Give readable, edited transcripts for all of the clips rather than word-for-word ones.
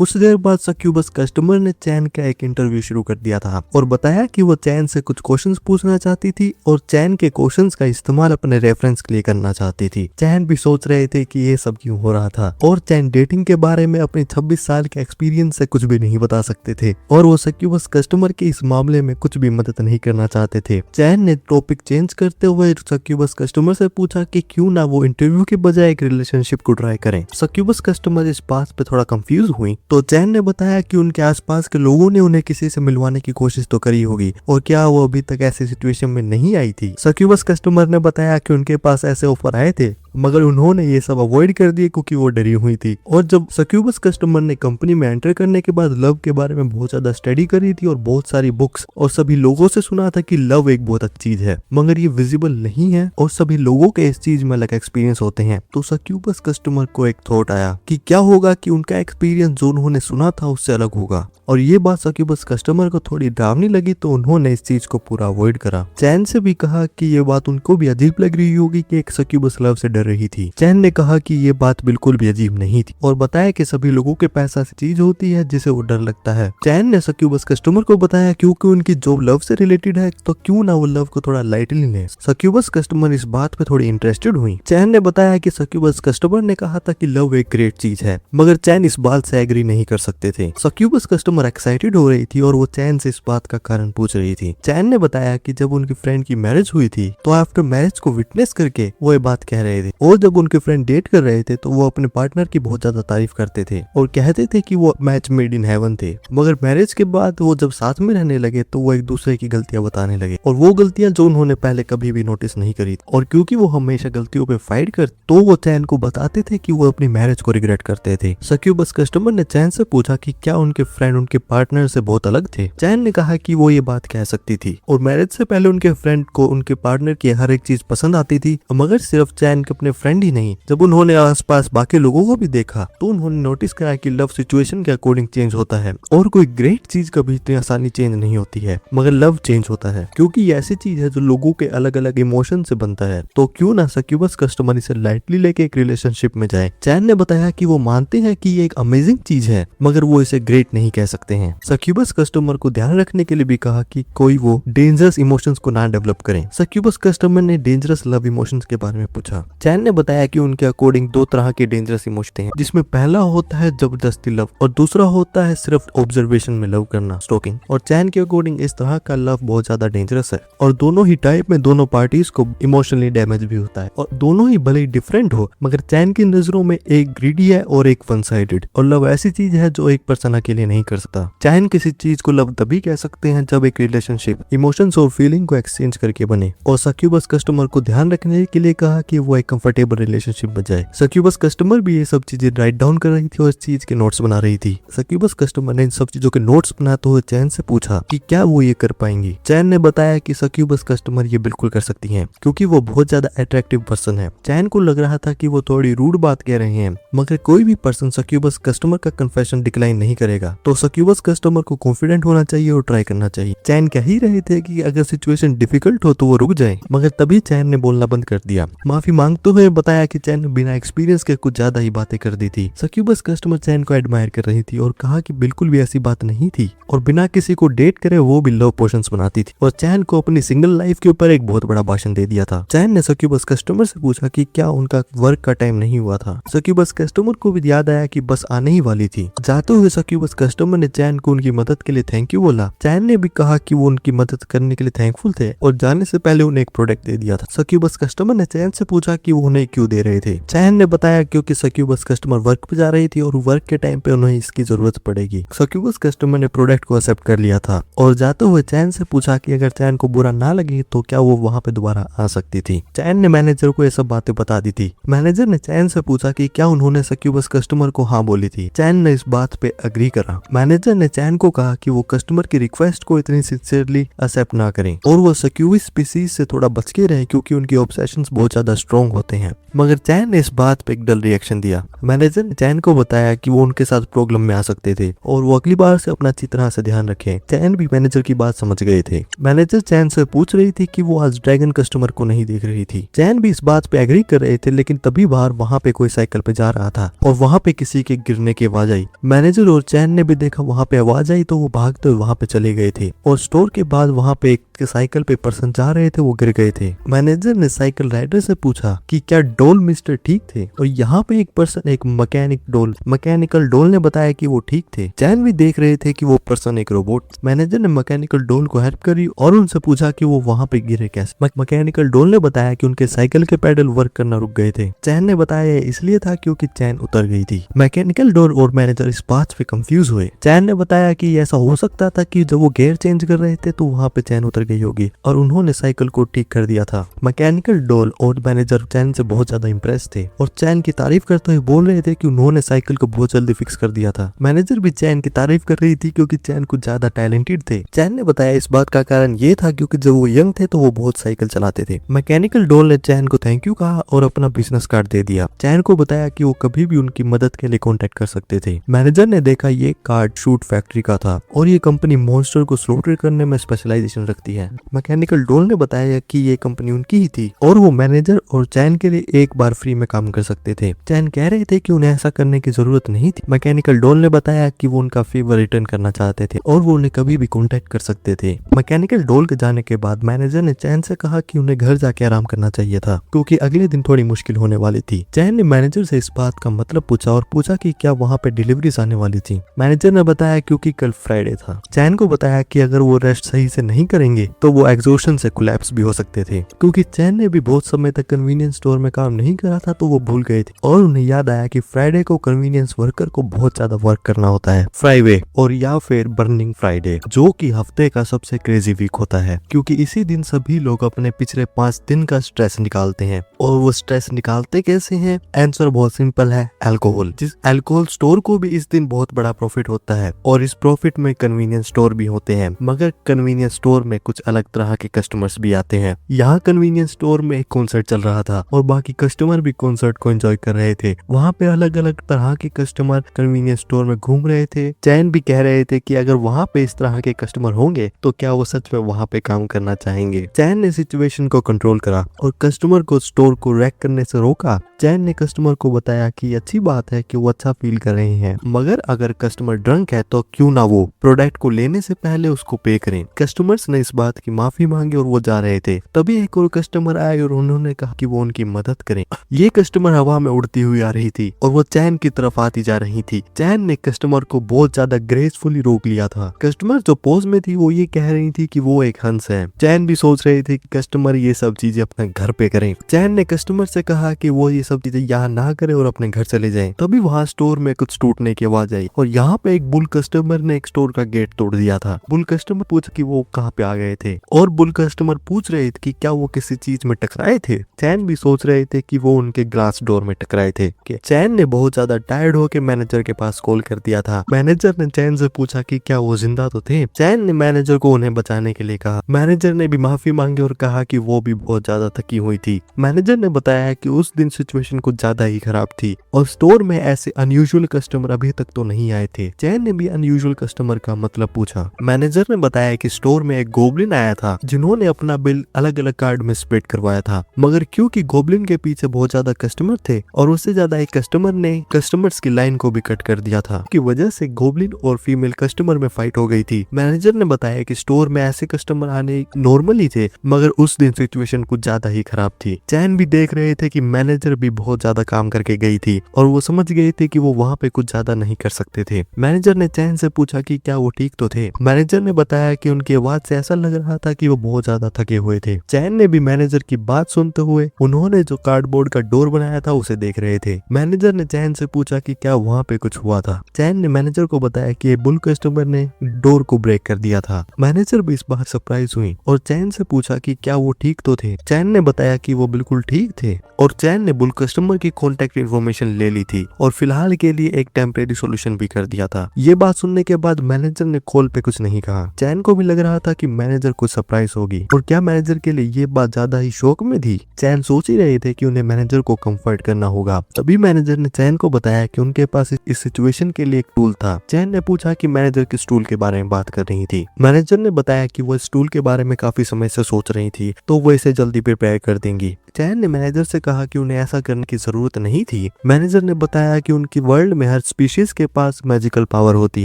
कुछ देर बाद succubus customer ने चैन का एक इंटरव्यू शुरू कर दिया था और बताया कि वो चैन से कुछ क्वेश्चंस पूछना चाहती थी और चैन के क्वेश्चंस का इस्तेमाल अपने रेफरेंस के लिए करना चाहती थी। चैन भी सोच रहे थे कि ये सब क्यों हो रहा था और चैन डेटिंग के बारे में अपने 26 साल के एक्सपीरियंस से कुछ भी नहीं बता सकते थे और वो सक्यूबस कस्टमर के इस मामले में कुछ भी मदद नहीं करना चाहते थे। चैन ने टॉपिक चेंज करते हुए सक्यूबस कस्टमर से पूछा कि क्यों ना वो इंटरव्यू के बजाय एक रिलेशनशिप को ट्राई करें। सक्यूबस कस्टमर इस बात पे थोड़ा कंफ्यूज हुई तो चैन ने बताया कि उनके आसपास के लोगों ने उन्हें किसी से मिलवाने की कोशिश तो करी होगी और क्या वो अभी तक ऐसी सिचुएशन में नहीं आई थी। सक्यूबस कस्टमर ने बताया कि उनके पास ऐसे ऑफर आए थे मगर उन्होंने ये सब अवॉइड कर दिए क्योंकि वो डरी हुई थी। और जब सक्यूबस कस्टमर ने कंपनी में एंटर करने के बाद लव के बारे में बहुत ज्यादा स्टडी करी थी और बहुत सारी बुक्स और सभी लोगों से सुना था कि लव एक बहुत अच्छी चीज है मगर ये विजिबल नहीं है और सभी लोगों के इस चीज में अलग एक्सपीरियंस होते हैं। तो सक्यूबस कस्टमर को एक थॉट आया कि क्या होगा कि उनका एक्सपीरियंस जो उन्होंने सुना था उससे अलग होगा और ये बात सक्यूबस कस्टमर को थोड़ी डरावनी लगी तो उन्होंने इस चीज को पूरा अवॉइड करा। चैन से भी कहा कि ये बात उनको भी अजीब लग रही होगी कि एक सक्यूबस लव से डर रही थी। चैन ने कहा कि ये बात बिल्कुल भी अजीब नहीं थी और बताया कि सभी लोगों के पास ऐसी चीज होती है जिसे वो डर लगता है। चैन ने सक्यूबस कस्टमर को बताया क्योंकि उनकी जॉब लव से रिलेटेड है तो क्यों ना वो लव को थोड़ा लाइटली ले। सक्यूबस कस्टमर इस बात पे थोड़ी इंटरेस्टेड हुई। चैन ने बताया कि सक्यूबस कस्टमर ने कहा था कि लव एक ग्रेट चीज है मगर चैन इस बात से एग्री नहीं कर सकते थे। सक्यूबस कस्टमर एक्साइटेड हो रही थी और वो चैन से इस बात का कारण पूछ रही थी। चैन ने बताया कि जब उनकी फ्रेंड की मैरिज हुई थी तो आफ्टर मैरिज को विटनेस करके वो ये बात कह रहे थे और जब उनके फ्रेंड डेट कर रहे थे तो वो अपने पार्टनर की बहुत ज्यादा तारीफ करते थे और कहते थे कि वो मैच मेड इन हेवन थे। मगर मैरिज के बाद वो जब साथ में रहने लगे तो वो एक दूसरे की गलतियां बताने लगे और वो गलतियां जो उन्होंने पहले कभी भी नोटिस नहीं करी और क्योंकि वो हमेशा गलतियों पे फाइट कर तो वो चैन को बताते थे कि वो अपनी मैरिज को रिग्रेट करते थे। सक्यूबस कस्टमर ने चैन से पूछा कि क्या उनके फ्रेंड उनके पार्टनर से बहुत अलग थे। चैन ने कहा कि वो ये बात कह सकती थी और मैरिज से पहले उनके फ्रेंड को उनके पार्टनर की हर एक चीज पसंद आती थी मगर सिर्फ चैन के अपने फ्रेंड ही नहीं, जब उन्होंने आसपास बाकी लोगों को भी देखा तो उन्होंने नोटिस करा कि लव सिचुएशन के अकॉर्डिंग चेंज होता है और कोई ग्रेट चीज कभी इतनी आसानी चेंज नहीं होती है मगर लव चेंज होता है क्योंकि ये ऐसी चीज है जो लोगों के अलग अलग इमोशन से बनता है। तो क्यों ना सक्यूबस कस्टमर इसे लाइटली लेके एक रिलेशनशिप में जाए। चैन ने बताया कि वो मानते हैं कि ये एक अमेजिंग चीज है मगर वो इसे ग्रेट नहीं कह सकते हैं। सक्यूबस कस्टमर को ध्यान रखने के लिए भी कहा कि कोई वो डेंजरस इमोशंस को ना डेवलप करें। सक्यूबस कस्टमर ने डेंजरस लव इमोशंस के बारे में पूछा। चैन ने बताया कि उनके अकॉर्डिंग दो तरह के डेंजरस इमोशन हैं जिसमें पहला होता है जबरदस्ती लव और दूसरा होता है सिर्फ ऑब्जर्वेशन में लव करना, स्टॉकिंग। और चैन के अकॉर्डिंग इस तरह का लव बहुत ज्यादा डेंजरस है और दोनों ही टाइप में दोनों पार्टीज को इमोशनली डैमेज भी होता है और दोनों ही भले ही डिफरेंट हो मगर चैन की नजरों में एक ग्रीडी है और एक वन साइडेड और लव ऐसी चीज है जो एक पर्सन अकेले नहीं कर सकता। चैन किसी चीज को लव तभी कह सकते हैं जब एक रिलेशनशिप इमोशंस और फीलिंग को एक्सचेंज करके बने और सक्यूबस कस्टमर को ध्यान रखने के लिए कहा कि वो एक कंफर्टेबल रिलेशनशिप में जाए। सक्यूबस कस्टमर भी ये सब चीजें राइट डाउन कर रही थी और इस चीज के नोट्स बना रही थी। सक्यूबस कस्टमर ने इन सब चीजों के नोट्स बनाते हुए चैन से पूछा कि क्या वो ये कर पाएंगी। चैन ने बताया कि सक्यूबस कस्टमर ये बिल्कुल कर सकती हैं क्योंकि वो बहुत ज्यादा अट्रैक्टिव पर्सन है। चैन को लग रहा था कि वो थोड़ी रूड बात कह रहे हैं मगर कोई भी पर्सन सक्यूबस कस्टमर का कन्फेशन डिक्लाइन नहीं करेगा तो सक्यूबस कस्टमर को कॉन्फिडेंट होना चाहिए और ट्राई करना चाहिए। चैन कह ही रहे थे कि अगर सिचुएशन डिफिकल्ट हो तो वो रुक जाए मगर तभी चैन ने बोलना बंद कर दिया। माफी मांगते हुए बताया कि चैन बिना एक्सपीरियंस के कुछ ज्यादा ही बातें कर दी थी। सक्यूबस कस्टमर चैन को एडमायर कर रही थी और कहा कि बिल्कुल भी ऐसी बात नहीं थी और बिना किसी को डेट करे वो भी लव पोशंस बनाती थी और चैन को अपनी सिंगल लाइफ के ऊपर एक बहुत बड़ा भाषण दे दिया था। चैन ने सक्यूबस कस्टमर से पूछा कि क्या उनका वर्क का टाइम नहीं हुआ था। सक्यूबस कस्टमर को भी याद आया कि बस आने ही वाली थी। जाते हुए सक्यूबस कस्टमर ने चैन को उनकी मदद के लिए थैंक यू बोला। चैन ने भी कहा कि वो उनकी मदद करने के लिए थैंकफुल थे और जाने से पहले उन्हें एक प्रोडक्ट दे दिया था। सक्यूबस कस्टमर ने चैन से पूछा कि वो उन्हें क्यों दे रहे थे। चैन ने बताया क्योंकि सक्यूबस कस्टमर वर्क पे जा रही थी और वर्क के टाइम पे उन्हें इसकी जरूरत पड़ेगी। सक्यूबस कस्टमर ने प्रोडक्ट को एक्सेप्ट कर लिया था और जाते हुए चैन से पूछा कि अगर चैन को बुरा ना लगे तो क्या वो वहाँ पे दोबारा आ सकती थी। चैन ने मैनेजर को ये सब बातें बता दी थी। मैनेजर ने चैन से पूछा कि क्या उन्होंने सक्यूबस कस्टमर को हाँ बोली थी। चैन ने इस बात पे अग्री करा। मैनेजर ने चैन को कहा कि वो कस्टमर की रिक्वेस्ट को इतनी सिंसियरली एक्सेप्ट ना करें और वो सक्यूबस स्पीसीज से थोड़ा बच के रहे क्योंकि उनकी ऑब्सेशंस बहुत ज्यादा स्ट्रॉन्ग होते हैं। मगर चैन ने इस बात पे एक डल रिएक्शन दिया। मैनेजर ने चैन को बताया कि वो उनके साथ प्रॉब्लम में आ सकते थे और वो अगली बार से अपना अच्छी तरह से ध्यान रखें। चैन भी मैनेजर की बात समझ गए थे। मैनेजर चैन से पूछ रही थी कि वो आज ड्रैगन कस्टमर को नहीं देख रही थी। चैन भी इस बात पे एग्री कर रहे थे, लेकिन तभी बाहर वहाँ पे कोई साइकिल पे जा रहा था और वहाँ पे किसी के गिरने की आवाज आई। मैनेजर और चैन ने भी देखा वहाँ पे आवाज आई तो वो भागते हुए वहाँ पे चले गए थे और स्टोर के बाद वहाँ पे एक साइकिल पे पर्सन जा रहे थे, वो गिर गए थे। मैनेजर ने साइकिल राइडर से पूछा कि क्या डोल मिस्टर ठीक थे, और यहाँ पे एक पर्सन एक मैकेनिकल डोल ने बताया कि वो ठीक थे। चैन भी देख रहे थे कि वो पर्सन एक रोबोट। मैनेजर ने मैकेनिकल डोल को हेल्प करी और उनसे पूछा कि वो वहाँ पे गिरे कैसे। मैकेनिकल डोल ने बताया कि उनके साइकिल के पेडल वर्क करना रुक गए थे। चैन ने बताया इसलिए था क्योंकि चैन उतर गई थी। मैकेनिकल डोल और मैनेजर इस बात पे कंफ्यूज हुए। चैन ने बताया कि ऐसा हो सकता था कि जब वो गियर चेंज कर रहे थे तो वहाँ पे चैन उतर गई होगी और उन्होंने साइकिल को ठीक कर दिया था। मैकेनिकल डोल और मैनेजर चैन से बहुत ज्यादा इंप्रेस थे और चैन की तारीफ करते हुए बोल रहे थे कि उन्होंने साइकिल को बहुत जल्दी फिक्स कर दिया था। मैनेजर भी चैन की तारीफ कर रही थी क्योंकि चैन कुछ ज्यादा टैलेंटेड थे। चैन ने बताया इस बात का कारण ये था क्योंकि जब वो यंग थे तो वो बहुत साइकिल चलाते थे। मैकेनिकल डोल ने चैन को थैंक यू कहा और अपना बिजनेस कार्ड दे दिया। चैन को बताया कि वो कभी भी उनकी मदद के लिए कॉन्टेक्ट कर सकते थे। मैनेजर ने देखा ये कार्ड शूट फैक्ट्री का था और ये कंपनी मॉन्स्टर को स्लॉटर करने में स्पेशलाइजेशन रखती है। मैकेनिकल डोल ने बताया कि ये कंपनी उनकी ही थी और वो मैनेजर और चैन के लिए एक बार फ्री में काम कर सकते थे। चैन कह रहे थे कि उन्हें ऐसा करने की जरूरत नहीं थी। मैकेनिकल डोल ने बताया कि वो उनका फेवर रिटर्न करना चाहते थे और वो उन्हें कभी भी कॉन्टेक्ट कर सकते थे। मैकेनिकल डोल के जाने के बाद मैनेजर ने चैन से कहा कि उन्हें घर जाके आराम करना चाहिए था क्योंकि अगले दिन थोड़ी मुश्किल होने वाली थी। चैन ने मैनेजर से इस बात का मतलब पूछा और पूछा कि क्या वहाँ पे डिलीवरीज आने वाली थी। मैनेजर ने बताया क्योंकि कल फ्राइडे था। चैन को बताया कि अगर वो रेस्ट सही से नहीं करेंगे तो वो एग्जॉशन से कोलैप्स भी हो सकते थे। क्योंकि चैन ने भी बहुत समय तक कन्वीनियंस स्टोर में काम नहीं करा था तो वो भूल गए थे और उन्हें याद आया कि फ्राइडे को कन्वीनियंस वर्कर को बहुत ज्यादा वर्क करना होता है, फ्राइडे और या फिर बर्निंग फ्राइडे, जो कि हफ्ते का सबसे क्रेजी वीक होता है क्योंकि इसी दिन सभी लोग अपने पिछले 5 दिन का स्ट्रेस निकालते हैं। और वो स्ट्रेस निकालते कैसे हैं? आंसर बहुत सिंपल है, अल्कोहल। जिस अल्कोहल स्टोर को भी इस दिन बहुत बड़ा प्रॉफिट होता है और इस प्रॉफिट में कन्वीनियंस स्टोर भी होते हैं, मगर कन्वीनियंस स्टोर में कुछ अलग तरह के कस्टमर्स भी आते हैं। यहाँ कन्वीनियंस स्टोर में एक कॉन्सर्ट चल रहा था और बाकी कस्टमर भी कॉन्सर्ट को एंजॉय कर रहे थे। वहाँ पे अलग अलग तरह के कस्टमर कन्वीनियंस स्टोर में घूम रहे थे। चैन भी कह रहे थे कि अगर वहाँ पे इस तरह के कस्टमर होंगे तो क्या वो सच में वहाँ पे काम करना चाहेंगे। चैन ने सिचुएशन को कंट्रोल करा और कस्टमर को स्टोर को रैक करने से रोका। चैन ने कस्टमर को बताया कि अच्छी बात है कि वो अच्छा फील कर रहे हैं, मगर अगर कस्टमर ड्रंक है तो क्यों ना वो प्रोडक्ट को लेने से पहले उसको पे करें। कस्टमर्स ने इस बात की माफी मांगी और वो जा रहे थे। तभी एक और कस्टमर आए और उन्होंने कहा कि वो उनकी मदद करें। ये कस्टमर हवा में उड़ती हुई आ रही थी और वो चैन की तरफ आती जा रही थी। चैन ने कस्टमर को बहुत ज्यादा ग्रेसफुली रोक लिया था। कस्टमर जो पोज में थी वो ये कह रही थी कि वो एक हंस है। चैन भी सोच रही थी कि कस्टमर ये सब चीजें अपने घर पे करें। चैन ने कस्टमर से कहा कि वो ये सब चीजें यहाँ ना करे और अपने घर चले जाएं। तभी वहाँ स्टोर में कुछ टूटने की आवाज आई और यहाँ पे एक बुल कस्टमर ने एक स्टोर का गेट तोड़ दिया था। बुल कस्टमर पूछा कि वो कहाँ पे आ गए थे और बुल कस्टमर पूछ रहे थे कि क्या वो किसी चीज में टकराए थे। चैन भी सोच रहे थे कि वो उनके ग्लास डोर में टकराए थे। चैन ने बहुत ज्यादा टायर्ड होकर मैनेजर के पास कॉल कर दिया था। मैनेजर ने चैन से पूछा कि क्या वो जिंदा तो थे। चैन ने मैनेजर को उन्हें बचाने के लिए कहा। मैनेजर ने भी माफी मांगी और कहा कि वो भी बहुत ज्यादा थकी हुई थी। मैनेजर ने बताया कि उस दिन सिचुएशन कुछ ज्यादा ही खराब थी और स्टोर में ऐसे अनयूजुअल कस्टमर अभी तक तो नहीं आए थे। चैन ने भी अनयूजुअल कस्टमर का मतलब पूछा। मैनेजर ने बताया कि स्टोर में एक गोब्लिन आया था जिन्होंने अपना बिल अलग अलग कार्ड में स्प्लिट करवाया था, मगर क्योंकि गोब्लिन के पीछे बहुत ज्यादा कस्टमर थे और उससे ज्यादा एक कस्टमर ने कस्टमर्स की लाइन को भी कट कर दिया था, की वजह से गोब्लिन और फीमेल कस्टमर में फाइट हो गई थी। मैनेजर ने बताया कि स्टोर में ऐसे कस्टमर आने नॉर्मल ही थे, मगर उस दिन सिचुएशन कुछ ज्यादा ही खराब थी। चैन भी देख रहे थे कि मैनेजर भी बहुत ज्यादा काम करके गई थी और वो समझ गए थे कि वो वहाँ पे कुछ ज्यादा नहीं कर सकते थे। मैनेजर ने चैन से पूछा कि क्या वो ठीक तो थे। मैनेजर ने बताया कि उनकी आवाज से ऐसा लग रहा था कि वो बहुत ज्यादा थके हुए थे। चैन ने भी मैनेजर की बात सुनते हुए उन्होंने जो कार्डबोर्ड का डोर बनाया था उसे देख रहे थे। मैनेजर ने चैन से पूछा कि क्या वहाँ पे कुछ हुआ था। चैन ने मैनेजर को बताया कि बुल कस्टमर ने डोर को ब्रेक कर दिया था। मैनेजर भी इस बात सरप्राइज हुई और चैन से पूछा कि क्या वो ठीक तो थे। चैन ने बताया कि वो बिल्कुल ठीक थे और चैन ने बुल कस्टमर की कॉन्टेक्ट इन्फॉर्मेशन ले ली थी और फिलहाल के लिए एक टेम्परेरी सॉल्यूशन भी कर दिया था। ये बात सुनने के बाद मैनेजर ने कॉल पे कुछ नहीं कहा। चैन को भी लग रहा था कि मैनेजर मैनेजर को सरप्राइज होगी। और क्या मैनेजर के लिए ये बात ज्यादा ही शौक में थी? चैन सोच ही रहे थे कि उन्हें मैनेजर को कंफर्ट करना होगा। तभी मैनेजर ने चैन को बताया कि उनके पास इस सिचुएशन के लिए एक टूल था। चैन ने पूछा कि मैनेजर किस टूल के बारे में बात कर रही थी। मैनेजर ने बताया कि वो इस टूल के बारे में काफी समय से सोच रही थी, तो वो इसे जल्दी प्रिपेयर कर देंगी। चैन ने मैनेजर से कहा कि उन्हें ऐसा करने की जरूरत नहीं थी। मैनेजर ने बताया कि उनकी वर्ल्ड में हर स्पीशीज के पास मैजिकल पावर होती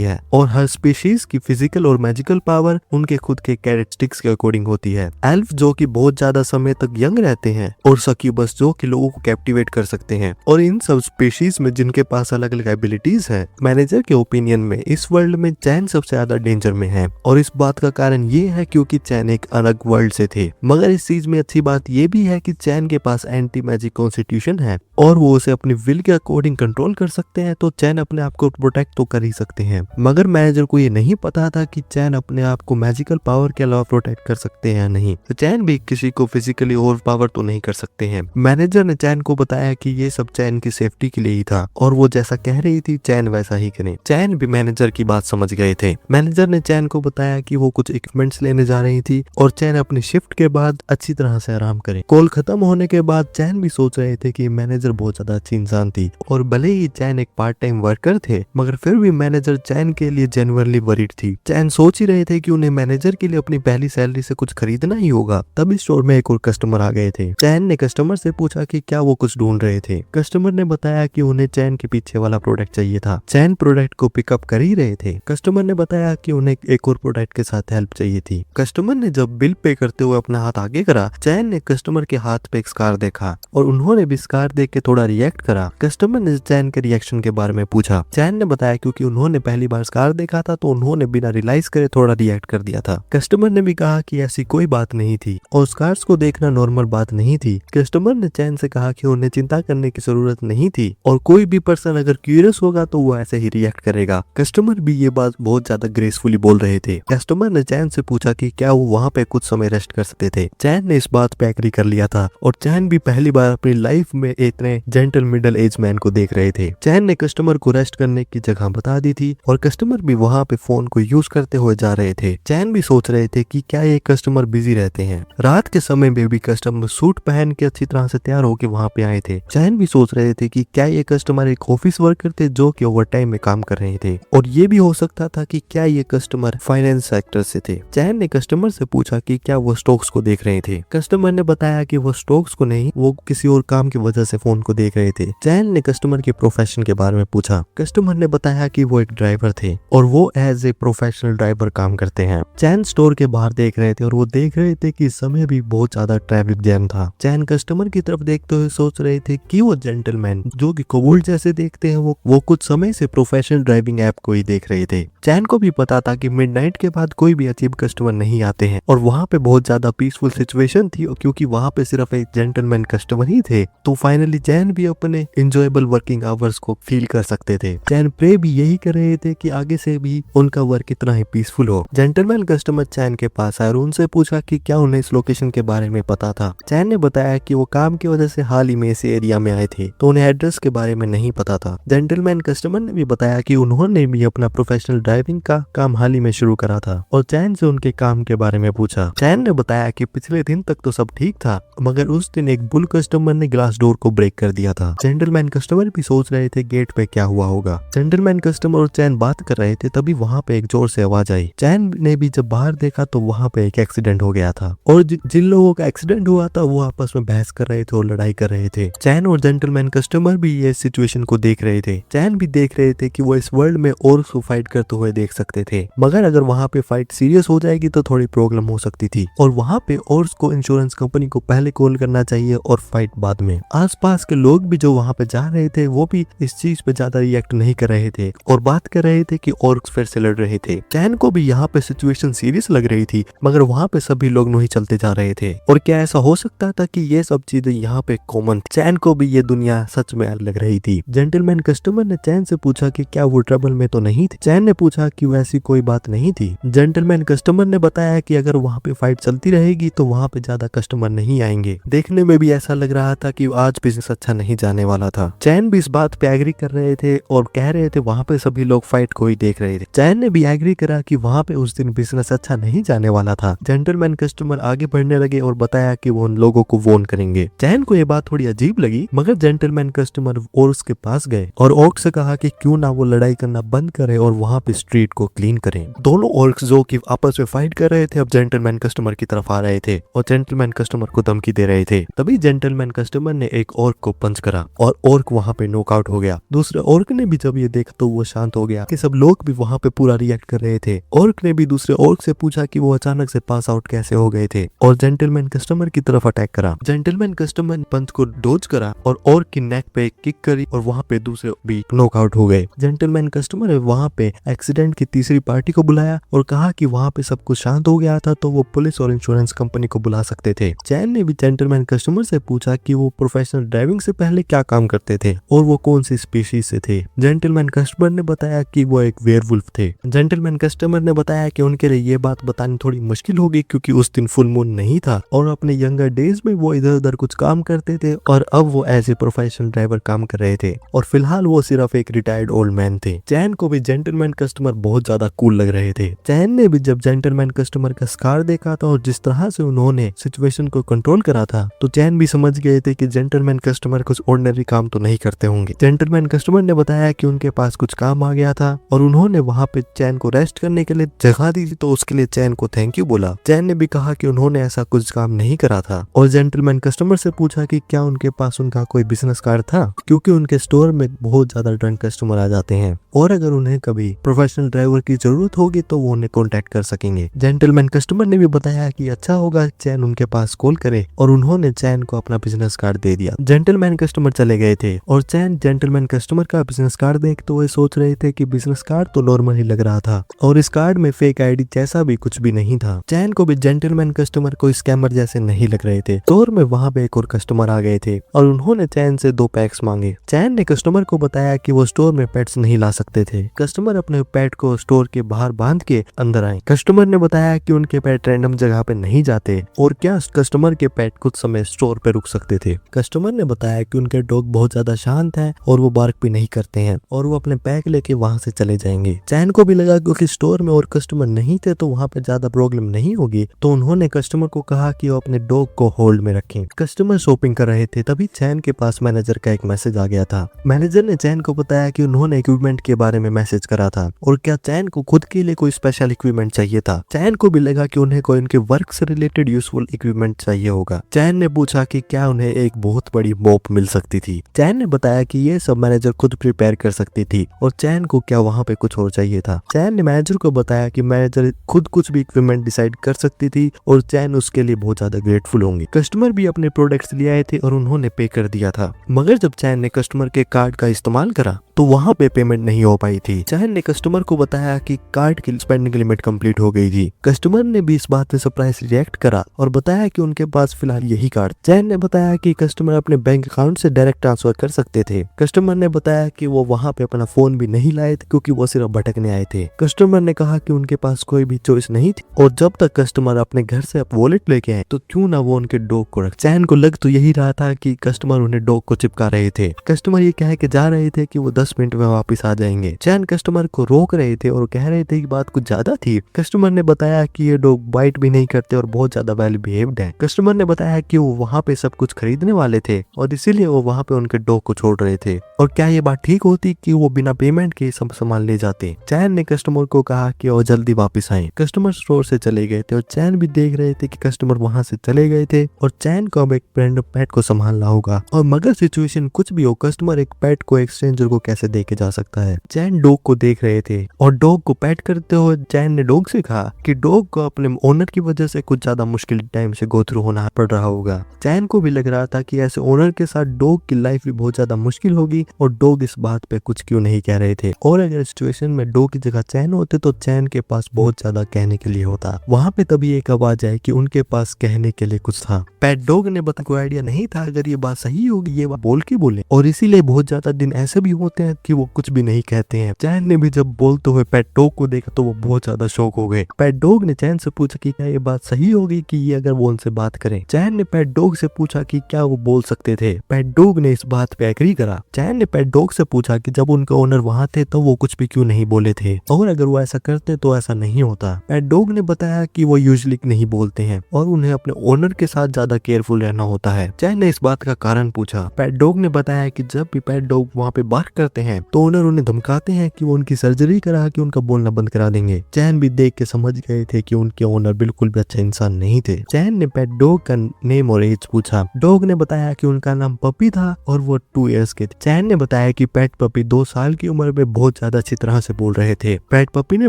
है और हर स्पीशीज की फिजिकल और मैजिकल पावर उनके खुद के कैरेक्टरिस्टिक्स के अकॉर्डिंग होती है। एल्फ जो कि बहुत ज्यादा समय तक यंग रहते हैं और सक्यूबस जो कि लोगों को कैप्टिवेट कर सकते हैं। और इन सब स्पीशीज में जिनके पास अलग अलग एबिलिटीज है, मैनेजर के ओपिनियन में इस वर्ल्ड में चैन सबसे ज्यादा डेंजर में है। और इस बात का कारण ये है क्योंकि चैन एक अलग वर्ल्ड से थे। मगर इस चीज में अच्छी बात ये भी है कि चैन के पास एंटी मैजिक कॉन्स्टिट्यूशन है और वो उसे अपनी विल के अकॉर्डिंग कंट्रोल कर सकते हैं, तो चैन अपने आप को प्रोटेक्ट तो कर ही सकते हैं। मगर मैनेजर को ये नहीं पता था कि चैन अपने आप को मैजिकल पावर के अलावा प्रोटेक्ट कर सकते हैं या नहीं। तो चैन भी किसी को फिजिकली ओवर पावर तो नहीं कर सकते हैं। मैनेजर ने चैन को बताया कि ये सब चैन की सेफ्टी के लिए ही था और वो जैसा कह रही थी चैन वैसा ही करे। चैन भी मैनेजर की बात समझ गए थे। मैनेजर ने चैन को बताया कि वो कुछ इक्विपमेंट्स लेने जा रही थी और चैन अपनी शिफ्ट के बाद अच्छी तरह से आराम करे। कॉल खत्म होने के बाद चैन भी सोच रहे थे कि मैनेजर बहुत ज्यादा अच्छी इंसान थी और भले ही चैन एक पार्ट टाइम वर्कर थे, मगर फिर भी मैनेजर चैन के लिए जेन्युइनली वरीड थी। चैन सोच ही रहे थे कि उन्हें मैनेजर के लिए अपनी पहली सैलरी से कुछ खरीदना ही होगा। तभी स्टोर में एक और कस्टमर आ गए थे। चैन ने कस्टमर से पूछा कि क्या वो कुछ ढूंढ रहे थे। कस्टमर ने बताया कि उन्हें चैन के पीछे वाला प्रोडक्ट चाहिए था। चैन प्रोडक्ट को पिकअप कर ही रहे थे। कस्टमर ने बताया कि उन्हें एक और प्रोडक्ट के साथ हेल्प चाहिए थी। कस्टमर ने जब बिल पे करते हुए अपना हाथ आगे करा, चैन ने कस्टमर के हाथ पे एक स्कार देखा और उन्होंने भी स्कार देख के थोड़ा रिएक्ट करा। कस्टमर ने चैन के रिएक्शन के बारे में पूछा। चैन ने बताया क्योंकि उन्होंने पहली बार स्कार देखा था तो उन्होंने बिना रियलाइज करे थोड़ा रिएक्ट कर दिया था। कस्टमर ने भी कहा कि ऐसी कोई बात नहीं थी और स्कार्स को देखना नॉर्मल बात नहीं थी। कस्टमर ने चैन से कहा कि उन्हें चिंता करने की जरूरत नहीं थी और कोई भी पर्सन अगर क्यूरियस होगा तो वो ऐसे ही रिएक्ट करेगा। कस्टमर भी ये बात बहुत ज्यादा ग्रेसफुली बोल रहे थे। कस्टमर ने चैन से पूछा कि क्या वो वहाँ पे कुछ समय रेस्ट कर सकते थे। चैन ने इस बात पे एग्री कर लिया था और चैन भी पहली बार अपनी लाइफ में इतने जेंटल मिडिल एज मैन को देख रहे थे। चैन ने कस्टमर को रेस्ट करने की जगह बता दी थी और कस्टमर भी वहाँ पे फोन को यूज करते हुए जा रहे थे। चैन भी सोच रहे थे कि क्या ये कस्टमर बिजी रहते हैं। रात के समय में भी कस्टमर सूट पहन के अच्छी तरह से तैयार होके वहाँ पे आए थे। चैन भी सोच रहे थे कि क्या ये कस्टमर एक ऑफिस वर्कर थे जो कि ओवर टाइम में काम कर रहे थे और ये भी हो सकता था कि क्या ये कस्टमर फाइनेंस सेक्टर से थे। चैन ने कस्टमर से पूछा कि क्या वो स्टॉक्स को देख रहे थे। कस्टमर ने बताया कि वो स्टॉक्स को नहीं, वो किसी और काम की वजह से फोन को देख रहे थे। चैन ने कस्टमर के प्रोफेशन के बारे में पूछा। कस्टमर ने बताया कि वो एक ड्राइवर थे और वो एज ए प्रोफेशनल ड्राइवर काम करते हैं। चैन स्टोर के बाहर देख रहे थे और वो देख रहे थे कि समय भी बहुत ज्यादा ट्रैफिक जैम था। चैन कस्टमर की तरफ देखते हुए सोच रहे थे कि वो जेंटलमैन जो कि कोबोल्ड जैसे देखते हैं वो कुछ समय से प्रोफेशनल ड्राइविंग ऐप को ही देख रहे थे। चैन को भी पता था कि मिडनाइट के बाद कोई भी अजीब कस्टमर नहीं आते हैं और वहाँ पे बहुत ज्यादा पीसफुल सिचुएशन थी क्योंकि वहाँ पे सिर्फ एक जेंटलमैन कस्टमर ही थे। तो फाइनली चैन भी अपने इंजॉयबल वर्किंग आवर्स को फील कर सकते थे। चैन प्रे भी यही कर रहे थे कि आगे से भी उनका वर्क इतना ही पीसफुल हो। जेंटलमैन कस्टमर चैन के पास आए और उनसे पूछा कि क्या उन्हें इस लोकेशन के बारे में पता था। चैन ने बताया कि वो काम की वजह से हाल ही में इस एरिया में आए थे तो उन्हें एड्रेस के बारे में नहीं पता था। जेंटलमैन कस्टमर ने भी बताया कि उन्होंने भी अपना प्रोफेशनल ड्राइविंग का काम हाल ही में शुरू करा था और चैन से उनके काम के बारे में पूछा। चैन ने बताया कि पिछले दिन तक तो सब ठीक था मगर उस दिन एक बुल कस्टमर ने ग्लास डोर को ब्रेक कर दिया था। जेंटलमैन कस्टमर भी सोच रहे थे गेट पे क्या हुआ होगा। जेंटलमैन कस्टमर और चैन बात कर रहे थे तभी वहाँ पे एक जोर से आवाज आई। चैन ने भी जब बाहर देखा तो वहाँ पे एक एक्सीडेंट हो गया था और जिन लोगों का एक्सीडेंट हुआ था वो आपस में बहस कर रहे थे और लड़ाई कर रहे थे। चैन और जेंटलमैन कस्टमर भी ये सिचुएशन को देख रहे थे। चैन भी देख रहे थे कि वो इस वर्ल्ड में और को फाइट करते हुए देख सकते थे, मगर अगर वहाँ पे फाइट सीरियस हो जाएगी तो थोड़ी प्रॉब्लम हो सकती थी और वहाँ पे और को इंश्योरेंस कंपनी को पहले कॉल करना चाहिए और फाइट बाद में। आसपास के लोग भी जो वहाँ पे जा रहे थे वो भी इस चीज पे ज्यादा रिएक्ट नहीं कर रहे थे और बात कर रहे थे कि ऑर्क्स फिर से लड़ रहे थे। चैन को भी यहाँ पे सिचुएशन सीरियस लग रही थी मगर वहाँ पे सभी लोग नहीं चलते जा रहे थे और क्या ऐसा हो सकता था कि ये सब चीजें यहाँ पे कॉमन। चैन को भी ये दुनिया सच में लग रही थी। जेंटलमैन कस्टमर ने चैन से पूछा कि क्या वो ट्रबल में तो नहीं थी। चैन ने पूछा कि वैसी कोई बात नहीं थी। जेंटलमैन कस्टमर ने बताया कि अगर वहाँ पे फाइट चलती रहेगी तो वहाँ पे ज्यादा कस्टमर नहीं आएंगे। देखने में भी ऐसा लग रहा था कि आज बिजनेस अच्छा नहीं जाने वाला था। चैन भी इस बात पे एग्री कर रहे थे और कह रहे थे वहाँ पे सभी लोग फाइट को ही देख रहे थे। चैन ने भी एग्री करा कि वहाँ पे उस दिन बिजनेस अच्छा नहीं जाने वाला था। जेंटलमैन कस्टमर आगे बढ़ने लगे और बताया कि वो उन लोगों को वॉर्न करेंगे। चैन को ये बात थोड़ी अजीब लगी, मगर जेंटलमैन कस्टमर ओर्क्स के पास गए और ओर्क्स से कहा कि क्यों ना वो लड़ाई करना बंद करे और वहाँ पे स्ट्रीट को क्लीन करें। दोनों ओर्क्स जो कि आपस में फाइट कर रहे थे अब जेंटलमैन कस्टमर की तरफ आ रहे थे और जेंटलमैन कस्टमर को धमकी दे रहे थे। तभी जेंटलमैन कस्टमर ने एक ओर्क को पंच करा और ओर्क वहाँ पे नॉकआउट हो गया। दूसरे ओर्क ने भी जब ये देखा तो वो शांत हो गया कि सब लोग भी वहाँ पे पूरा रिएक्ट कर रहे थे। ओर्क ने भी दूसरे ओर्क से पूछा कि वो अचानक से पास आउट कैसे हो गए थे और जेंटलमैन कस्टमर की तरफ अटैक करा। जेंटलमैन कस्टमर पंच को डोज करा और ओर्क की नेक पे किक करी और वहाँ पे दूसरे भी नॉकआउट हो गए। जेंटलमैन कस्टमर ने वहाँ पे एक्सीडेंट की तीसरी पार्टी को बुलाया और कहा कि वहाँ पे सब कुछ शांत हो गया था तो वो पुलिस और इंश्योरेंस कंपनी को बुला सकते थे। चैन ने भी जेंटलमैन कस्टमर से पूछा कि वो प्रोफेशनल ड्राइविंग से पहले क्या काम करते थे और वो कौन सी स्पीशीज से थे। जेंटलमैन कस्टमर ने बताया कि वो एक वेयरवुल्फ थे। जेंटलमैन कस्टमर ने बताया कि उनके लिए ये बात बतानी थोड़ी मुश्किल होगी क्योंकि उस दिन फुल मून नहीं था और अपने यंगर डेज में वो इधर उधर कुछ काम करते थे और अब वो एज ए प्रोफेशनल ड्राइवर काम कर रहे थे और फिलहाल वो सिर्फ एक रिटायर्ड ओल्ड मैन थे। चैन को भी जेंटलमैन कस्टमर बहुत ज्यादा कूल लग रहे थे। चैन ने भी जब जेंटलमैन कस्टमर का स्कार देखा था और जिस तरह से उन्होंने सिचुएशन को कंट्रोल करा था तो चैन भी समझ गए थे कि जेंटलमैन कस्टमर कुछ ऑर्डिनरी काम तो नहीं करते होंगे। जेंटलमैन कस्टमर ने बताया कि उनके पास कुछ काम आ गया था और उन्होंने वहाँ पे चैन को रेस्ट करने के लिए जगह दी थी तो उसके लिए चैन को थैंक यू बोला। चैन ने भी कहा कि उन्होंने ऐसा कुछ काम नहीं करा था और जेंटलमैन कस्टमर से पूछा कि क्या उनके पास उनका कोई बिजनेस कार्ड था क्योंकि उनके स्टोर में बहुत ज्यादा ड्रंक कस्टमर आ जाते हैं और अगर उन्हें कभी प्रोफेशनल ड्राइवर की जरूरत होगी तो वो उन्हें कॉन्टेक्ट कर सकेंगे। जेंटलमैन कस्टमर ने भी बताया कि अच्छा होगा चैन उनके पास कॉल करे और उन्होंने चैन को अपना बिजनेस कार्ड दे दिया। जेंटलमैन कस्टमर चले गए थे और चैन जेंटलमैन कस्टमर का बिजनेस कार्ड देख तो वो सोच रहे थे कि बिजनेस कार्ड तो नॉर्मल ही लग रहा था और इस कार्ड में फेक आईडी जैसा भी कुछ भी नहीं था। चैन को भी जेंटलमैन कस्टमर को स्कैमर जैसे नहीं लग रहे थे। स्टोर में वहाँ पे एक और कस्टमर आ गए थे और उन्होंने चैन से 2 पैक्स मांगे। चैन ने कस्टमर को बताया कि वो स्टोर में पेट्स नहीं ला सकते थे। कस्टमर अपने पेट को स्टोर के बाहर बांध के अंदर आए। कस्टमर ने बताया कि उनके पेट रैंडम जगह पे नहीं जाते और क्या कस्टमर के पेट कुछ समय स्टोर पे रुक सकते थे। कस्टमर ने बताया कि उनके डॉग बहुत ज्यादा शांत है और वो बार्क भी नहीं करते हैं और वो अपने पैक लेके वहां से चले जाएंगे। चैन को भी लगा क्योंकि स्टोर में और कस्टमर नहीं थे तो वहां पे ज्यादा प्रॉब्लम नहीं होगी तो उन्होंने कस्टमर को कहा कि वो अपने डॉग को होल्ड में रखें। कस्टमर शॉपिंग कर रहे थे तभी चैन के पास मैनेजर का एक मैसेज आ गया था। मैनेजर ने चैन को बताया कि उन्होंने इक्विपमेंट के बारे में मैसेज करा था और क्या चैन को खुद के लिए कोई स्पेशल इक्विपमेंट चाहिए था। चैन को भी लगा कि उन्हें कोई उनके वर्क से रिलेटेड यूजफुल इक्विपमेंट चाहिए होगा। चैन ने पूछा कि क्या उन्हें एक बहुत बड़ी मोप मिल सकती थी। चैन ने बताया कि ये सब मैनेजर खुद प्रिपेयर कर सकती थी और चैन को क्या वहाँ पे कुछ और चाहिए था। चैन ने मैनेजर को बताया कि मैनेजर खुद कुछ भी इक्विपमेंट डिसाइड कर सकती थी और चैन उसके लिए बहुत ज्यादा ग्रेटफुल होंगे। कस्टमर भी अपने प्रोडक्ट्स ले आए थे और उन्होंने पे कर दिया था मगर जब चैन ने कस्टमर के कार्ड का इस्तेमाल करा तो वहाँ पे पेमेंट नहीं हो पाई थी। चैन ने कस्टमर को बताया कि कार्ड की स्पेंडिंग लिमिट कंप्लीट हो गई थी। कस्टमर ने भी इस बात पे सरप्राइज रिएक्ट करा और बताया कि उनके पास फिलहाल यही कार्ड। चैन ने बताया कि कस्टमर अपने बैंक अकाउंट से डायरेक्ट ट्रांसफर कर सकते थे। कस्टमर ने बताया कि वो वहाँ पे अपना फोन भी नहीं लाए थे क्योंकि वो सिर्फ भटकने आए थे। कस्टमर ने कहा कि उनके पास कोई भी चॉइस नहीं थी और जब तक कस्टमर अपने घर से वॉलेट लेके आए तो क्यों ना वो उनके डॉग को रख। चैन को लग तो यही रहा था कि कस्टमर उन्हें डॉग को चिपका रहे थे। कस्टमर ये कह के जा रहे थे कि वो 10 मिनट में वापस आ जाएंगे। चैन कस्टमर को रोक रहे थे और कह रहे थे कि बात कुछ ज्यादा थी। कस्टमर ने बताया कि ये डॉग बाइट भी नहीं करते और बहुत ज्यादा वेल बिहेव्ड है। कस्टमर ने बताया कि वो वहाँ पे सब कुछ खरीदने वाले थे और इसीलिए वो वहाँ पे उनके डॉग को छोड़ रहे थे और क्या ये बात ठीक होती कि वो बिना पेमेंट के सब सामान ले जाते। चैन ने कस्टमर को कहा कि वो जल्दी वापस आए। कस्टमर स्टोर से चले गए थे और चैन भी देख रहे थे कि कस्टमर वहाँ से चले गए थे और चैन को अब एक रैंडम पेट को संभालना होगा और मगर सिचुएशन कुछ भी हो कस्टमर एक पेट को एक स्ट्रेंजर को कैसे दे के जा सकता है। चैन डॉग को देख रहे थे और डॉग को पेट करते हुए चैन ने डॉग से कहा कि डॉग को अपने ओनर की वजह से कुछ ज्यादा मुश्किल टाइम से गो थ्रू होना पड़ रहा होगा। चैन को भी लग रहा था कि ऐसे ओनर के साथ डॉग की लाइफ भी बहुत ज्यादा मुश्किल होगी और डॉग इस बात पे कुछ क्यों नहीं कह रहे थे और अगर सिचुएशन में डॉग की जगह चैन होते तो चैन के पास बहुत ज्यादा कहने के लिए होता। वहाँ पे तभी एक आवाज आई कि उनके पास कहने के लिए कुछ था। पेट डॉग ने बताया कोई आइडिया नहीं था अगर ये बात सही होगी ये बात बोल के बोले और इसीलिए बहुत ज्यादा दिन ऐसे भी होते हैं हैं कि वो कुछ भी नहीं कहते हैं। चैन ने भी जब बोलते हुए पेट डॉग को देखा तो वो बहुत ज्यादा शॉक हो गए। पेट डॉग ने चैन से पूछा कि क्या ये बात सही होगी कि ये अगर वो उनसे बात करें। चैन ने पेट डॉग से पूछा कि क्या वो बोल सकते थे। पेट डॉग ने इस बात पे एग्री करा। चैन ने पेट डॉग से पूछा कि जब उनके ओनर वहां थे तो वो कुछ भी क्यों नहीं बोले थे, और अगर वो ऐसा करते तो ऐसा नहीं होता। पेट डॉग ने बताया कि वो यूजुअली नहीं बोलते हैं और उन्हें अपने ओनर के साथ ज्यादा केयरफुल रहना होता है। चैन ने इस बात का कारण पूछा। पेट डॉग ने बताया कि जब भी पेट डॉग वहाँ पे बात करते हैं तो ओनर उन्हें धमकाते हैं कि वो उनकी सर्जरी करा के उनका बोलना बंद करा देंगे। चैन भी देख के समझ गए थे कि उनके ओनर बिल्कुल भी अच्छा इंसान नहीं थे। चैन ने पेट डॉग का नेम और एज पूछा। डॉग ने बताया कि उनका नाम पपी था और वो 2 इयर्स के थे। चैन ने बताया कि पेट पपी 2 साल की उम्र में बहुत ज्यादा अच्छी तरह से बोल रहे थे। पेट पपी ने